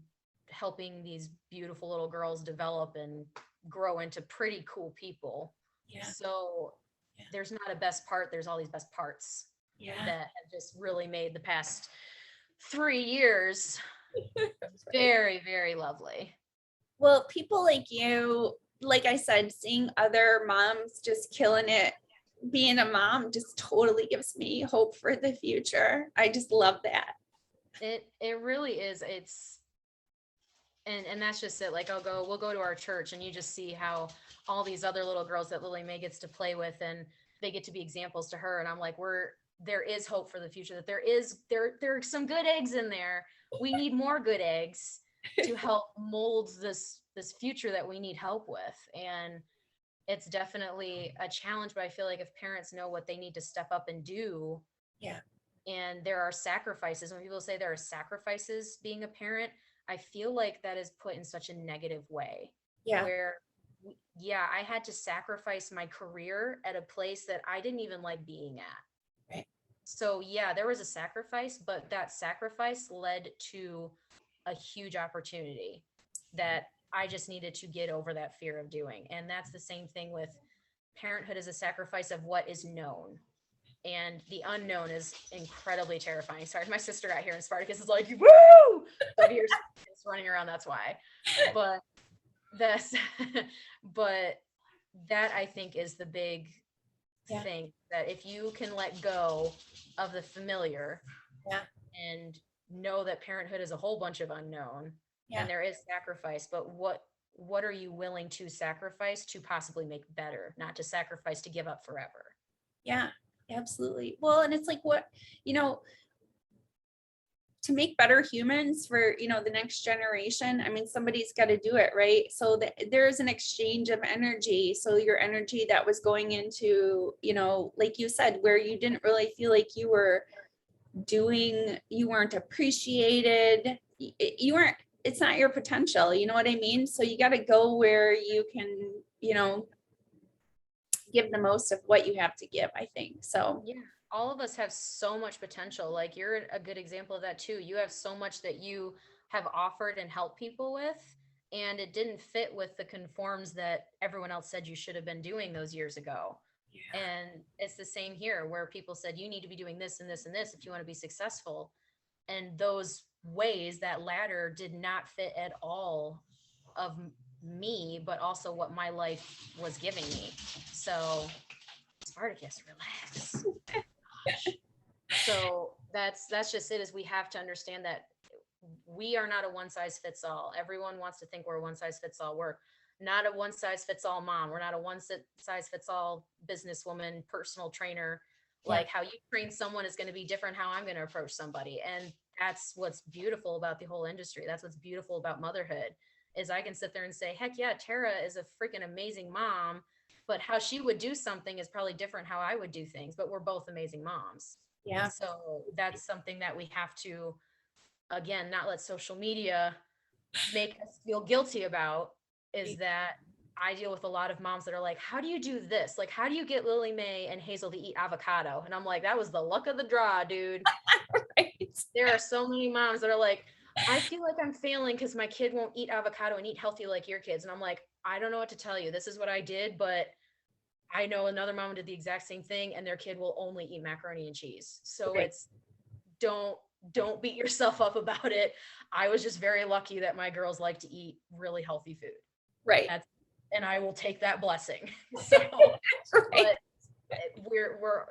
helping these beautiful little girls develop and grow into pretty cool people. Yeah. So Yeah. there's not a best part, there's all these best parts Yeah. that have just really made the past 3 years very, very lovely. Well, people like you, like I said, seeing other moms just killing it, being a mom just totally gives me hope for the future. I just love that. It really is. It's and that's just it. Like we'll go to our church and you just see how all these other little girls that Lily Mae gets to play with, and they get to be examples to her. And I'm like, there is hope for the future, that there are some good eggs in there. We need more good eggs to help mold this future that we need help with. And it's definitely a challenge, but I feel like if parents know what they need to step up and do, Yeah. and there are sacrifices, when people say there are sacrifices being a parent, I feel like that is put in such a negative way. Yeah. Where yeah, I had to sacrifice my career at a place that I didn't even like being at. Right. So yeah, there was a sacrifice, but that sacrifice led to a huge opportunity that I just needed to get over that fear of doing. And that's the same thing with parenthood, is a sacrifice of what is known. And the unknown is incredibly terrifying. Sorry, my sister got here and Spartacus is like, woo! So if you hear Spartacus running around, that's why. But that's but that I think is the big thing, that if you can let go of the familiar and know that parenthood is a whole bunch of unknown, and there is sacrifice, but what are you willing to sacrifice to possibly make better, not to sacrifice to give up forever? Yeah, absolutely. Well, and it's like, what, to make better humans for, the next generation, I mean, somebody's got to do it, right? So there's an exchange of energy. So your energy that was going into, like you said, where you didn't really feel like you were doing, you weren't appreciated, you weren't, it's not your potential, you know what I mean? So you got to go where you can, give the most of what you have to give, I think. So yeah, all of us have so much potential. Like, you're a good example of that too. You have so much that you have offered and helped people with, and it didn't fit with the conforms that everyone else said you should have been doing those years ago. And it's the same here, where people said you need to be doing this and this and this if you want to be successful. And those ways, that ladder did not fit at all of me, but also what my life was giving me. So Spartacus, relax. So that's just it, is we have to understand that we are not a one size fits all. Everyone wants to think we're a one size fits all. We're not a one size fits all mom. We're not a one size fits all businesswoman, personal trainer. Like, how you train someone is going to be different how I'm going to approach somebody. And that's what's beautiful about the whole industry. That's what's beautiful about motherhood, is I can sit there and say, heck yeah, Tara is a freaking amazing mom, but how she would do something is probably different how I would do things, but we're both amazing moms. yeah, So that's something that we have to, again, not let social media make us feel guilty about, is that I deal with a lot of moms that are like, how do you do this? Like, how do you get Lily Mae and Hazel to eat avocado? And I'm like, that was the luck of the draw, dude. right. There are so many moms that are like, I feel like I'm failing because my kid won't eat avocado and eat healthy like your kids. And I'm like, I don't know what to tell you. This is what I did, but I know another mom did the exact same thing, and their kid will only eat macaroni and cheese. So it's, don't beat yourself up about it. I was just very lucky that my girls like to eat really healthy food. Right. And I will take that blessing. So, but we're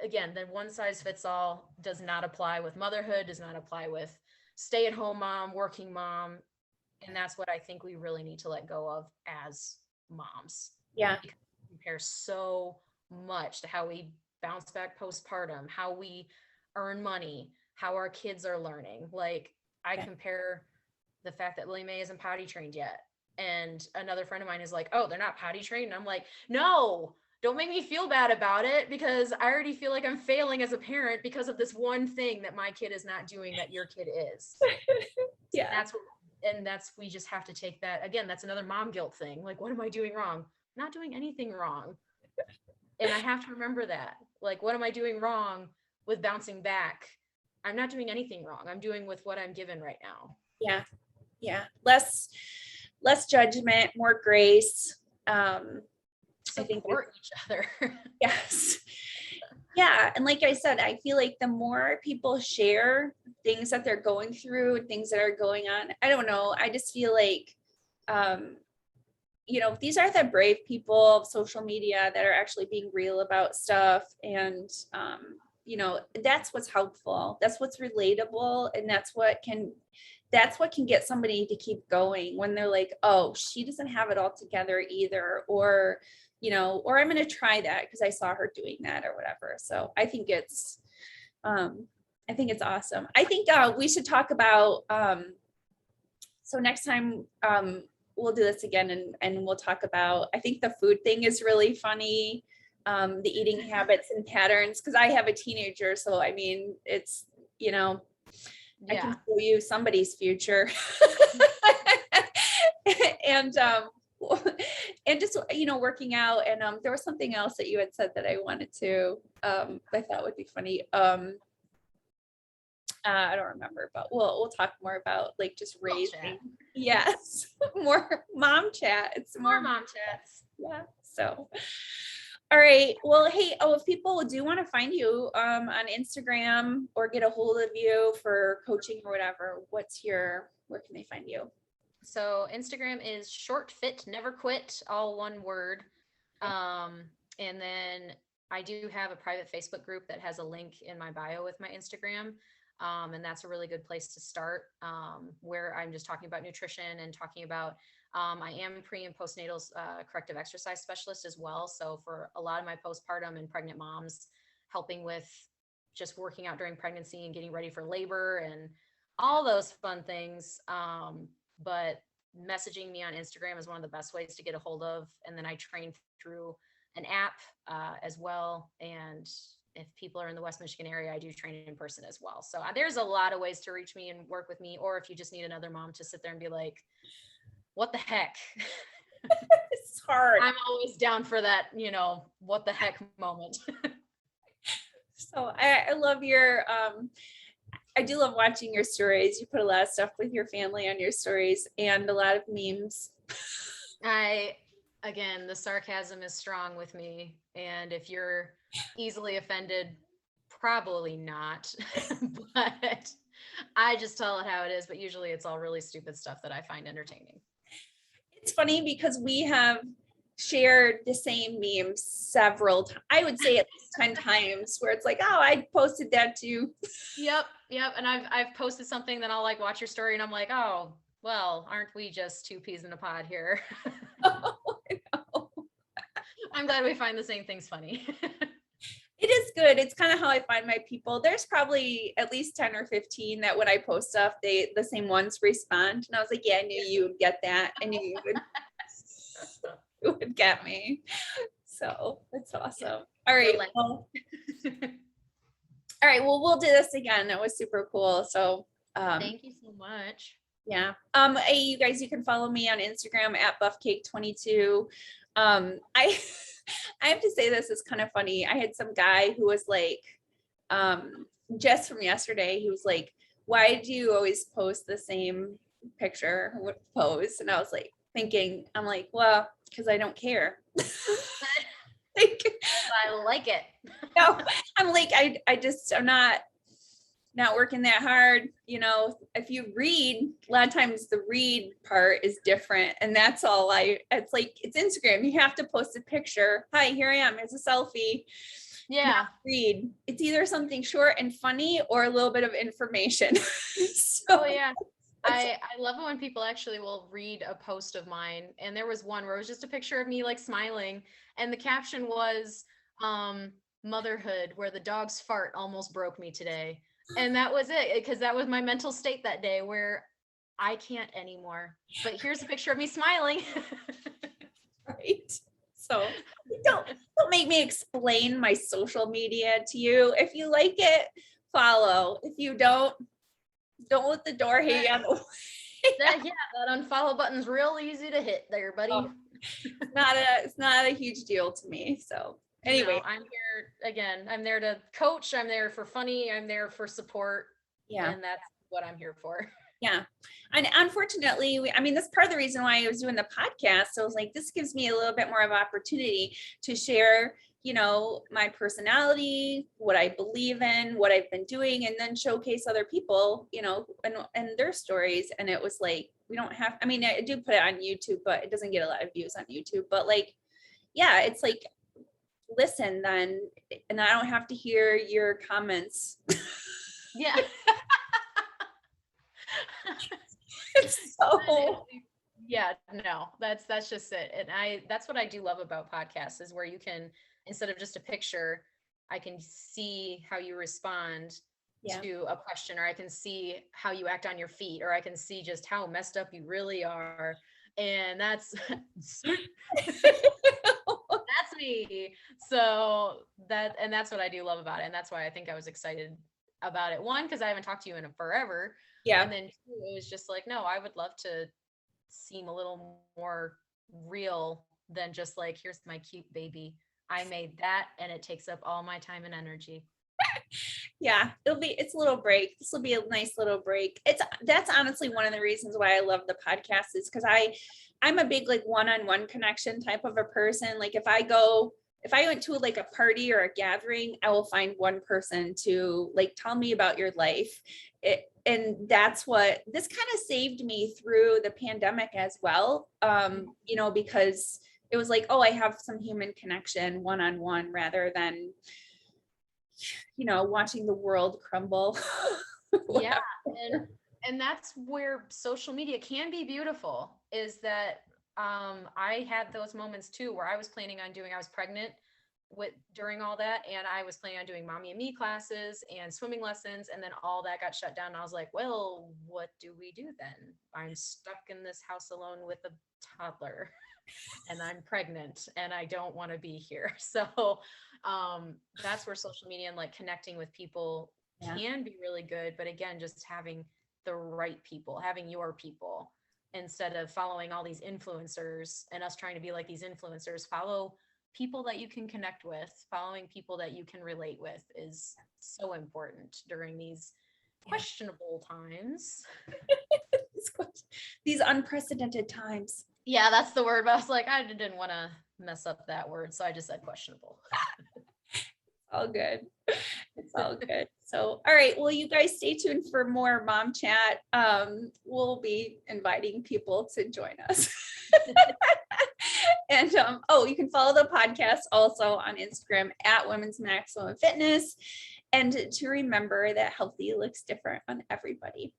again, the one size fits all does not apply with motherhood, does not apply with stay at home mom, working mom. And that's what I think we really need to let go of as moms. Yeah. Because we compare so much to how we bounce back postpartum, how we earn money, how our kids are learning. Like, I compare the fact that Lily Mae isn't potty trained yet. And another friend of mine is like, oh, they're not potty trained. And I'm like, no, don't make me feel bad about it, because I already feel like I'm failing as a parent because of this one thing that my kid is not doing that your kid is. Yeah. We just have to take that. Again, that's another mom guilt thing. Like, what am I doing wrong? I'm not doing anything wrong. And I have to remember that. Like, what am I doing wrong with bouncing back? I'm not doing anything wrong. I'm doing with what I'm given right now. Yeah. Yeah. Less judgment, more grace. I think Support each other. yes. Yeah. And like I said, I feel like the more people share things that they're going through, things that are going on, I don't know. I just feel like, these are the brave people of social media that are actually being real about stuff. And, that's what's helpful. That's what's relatable. And that's what can get somebody to keep going when they're like, oh, she doesn't have it all together either. Or, or I'm going to try that because I saw her doing that or whatever. So I think it's awesome. I think we should talk about, so next time we'll do this again and we'll talk about, I think the food thing is really funny, the eating habits and patterns, because I have a teenager. So, I mean, it's, I can show you somebody's future. and just, working out. And there was something else that you had said that I wanted to, I thought would be funny. I don't remember, but we'll talk more about like just raising. Yes, more mom chat. It's more mom chats. Yeah. So, all right. Well, hey, if people do want to find you on Instagram or get a hold of you for coaching or whatever, where can they find you? So Instagram is short fit never quit, all one word. And then I do have a private Facebook group that has a link in my bio with my Instagram. And that's a really good place to start, where I'm just talking about nutrition and talking about, I am pre and postnatal corrective exercise specialist as well. So for a lot of my postpartum and pregnant moms, helping with just working out during pregnancy and getting ready for labor and all those fun things. But messaging me on Instagram is one of the best ways to get a hold of. And then I train through an app as well. And if people are in the West Michigan area, I do train in person as well. So there's a lot of ways to reach me and work with me. Or if you just need another mom to sit there and be like, what the heck? It's hard. I'm always down for that, what the heck moment. So I love your, I do love watching your stories. You put a lot of stuff with your family on your stories and a lot of memes. Again, the sarcasm is strong with me. And if you're easily offended, probably not. But I just tell it how it is. But usually it's all really stupid stuff that I find entertaining. It's funny because we have shared the same memes several times. I would say at least 10 times where it's like, oh, I posted that too. Yep. And I've posted something, then I'll like watch your story and I'm like, oh, well, aren't we just two peas in a pod here? Oh, I know. I'm glad we find the same things funny. It is good. It's kind of how I find my people. There's probably at least 10 or 15 that when I post stuff, the same ones respond. And I was like, yeah, I knew you would get that. I knew you would get me. So it's awesome. All right. Well, all right. Well, we'll do this again. That was super cool. So thank you so much. Yeah. Hey, you guys, you can follow me on Instagram at buffcake22. I have to say this is kind of funny. I had some guy who was like, just from yesterday, he was like, why do you always post the same picture with pose? And I was like I'm like, well, because I don't care. I like it. No, I'm like, I'm not working that hard. If you read, a lot of times the read part is different. And that's all it's like, it's Instagram. You have to post a picture. Hi, here I am. It's a selfie. Yeah. Read. It's either something short and funny or a little bit of information. Oh yeah. I love it when people actually will read a post of mine. And there was one where it was just a picture of me like smiling. And the caption was, motherhood, where the dog's fart almost broke me today. And that was it, because that was my mental state that day where I can't anymore. But here's a picture of me smiling. Right. So Don't make me explain my social media to you. If you like it, follow. If you don't let the door hang on the way. That unfollow button's real easy to hit there, buddy. Oh, it's not a huge deal to me. So anyway, I'm here again. I'm there to coach. I'm there for funny. I'm there for support. Yeah. And that's what I'm here for. Yeah. And unfortunately, that's part of the reason why I was doing the podcast. So I was like, this gives me a little bit more of opportunity to share, my personality, what I believe in, what I've been doing, and then showcase other people, and their stories. And it was like, we don't have, I do put it on YouTube, but it doesn't get a lot of views on YouTube. But like, yeah, it's like, listen then, and I don't have to hear your comments. Yeah. So yeah, no, that's just it. And that's what I do love about podcasts, is where you can, instead of just a picture, I can see how you respond to a question, or I can see how you act on your feet, or I can see just how messed up you really are. And that's that's me. So that's what I do love about it. And that's why I think I was excited about it. One, because I haven't talked to you in forever. Yeah. And then two, it was just like, no, I would love to seem a little more real than just like, here's my cute baby. I made that, and it takes up all my time and energy. Yeah, it's a little break. This will be a nice little break. That's honestly one of the reasons why I love the podcast, is because I'm a big like one-on-one connection type of a person. Like if I went to like a party or a gathering, I will find one person to like tell me about your life. And that's what this kind of saved me through the pandemic as well. Because it was like, oh, I have some human connection one-on-one, rather than watching the world crumble. Yeah. And that's where social media can be beautiful, is that I had those moments too, where I was pregnant during all that, and I was planning on doing mommy and me classes and swimming lessons, and then all that got shut down. And I was like, well, what do we do then? I'm stuck in this house alone with a toddler and I'm pregnant and I don't want to be here. So that's where social media and like connecting with people can be really good. But again, just having the right people, having your people, instead of following all these influencers and us trying to be like these influencers. Follow people that you can connect with. Following people that you can relate with is so important during these questionable times. These unprecedented times. Yeah, that's the word. But I was like, I didn't want to mess up that word, so I just said questionable. All good. It's all good. So, all right. Well, you guys stay tuned for more mom chat. We'll be inviting people to join us. And you can follow the podcast also on Instagram at Women's Maximum Fitness. And to remember that healthy looks different on everybody.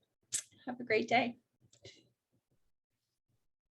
Have a great day.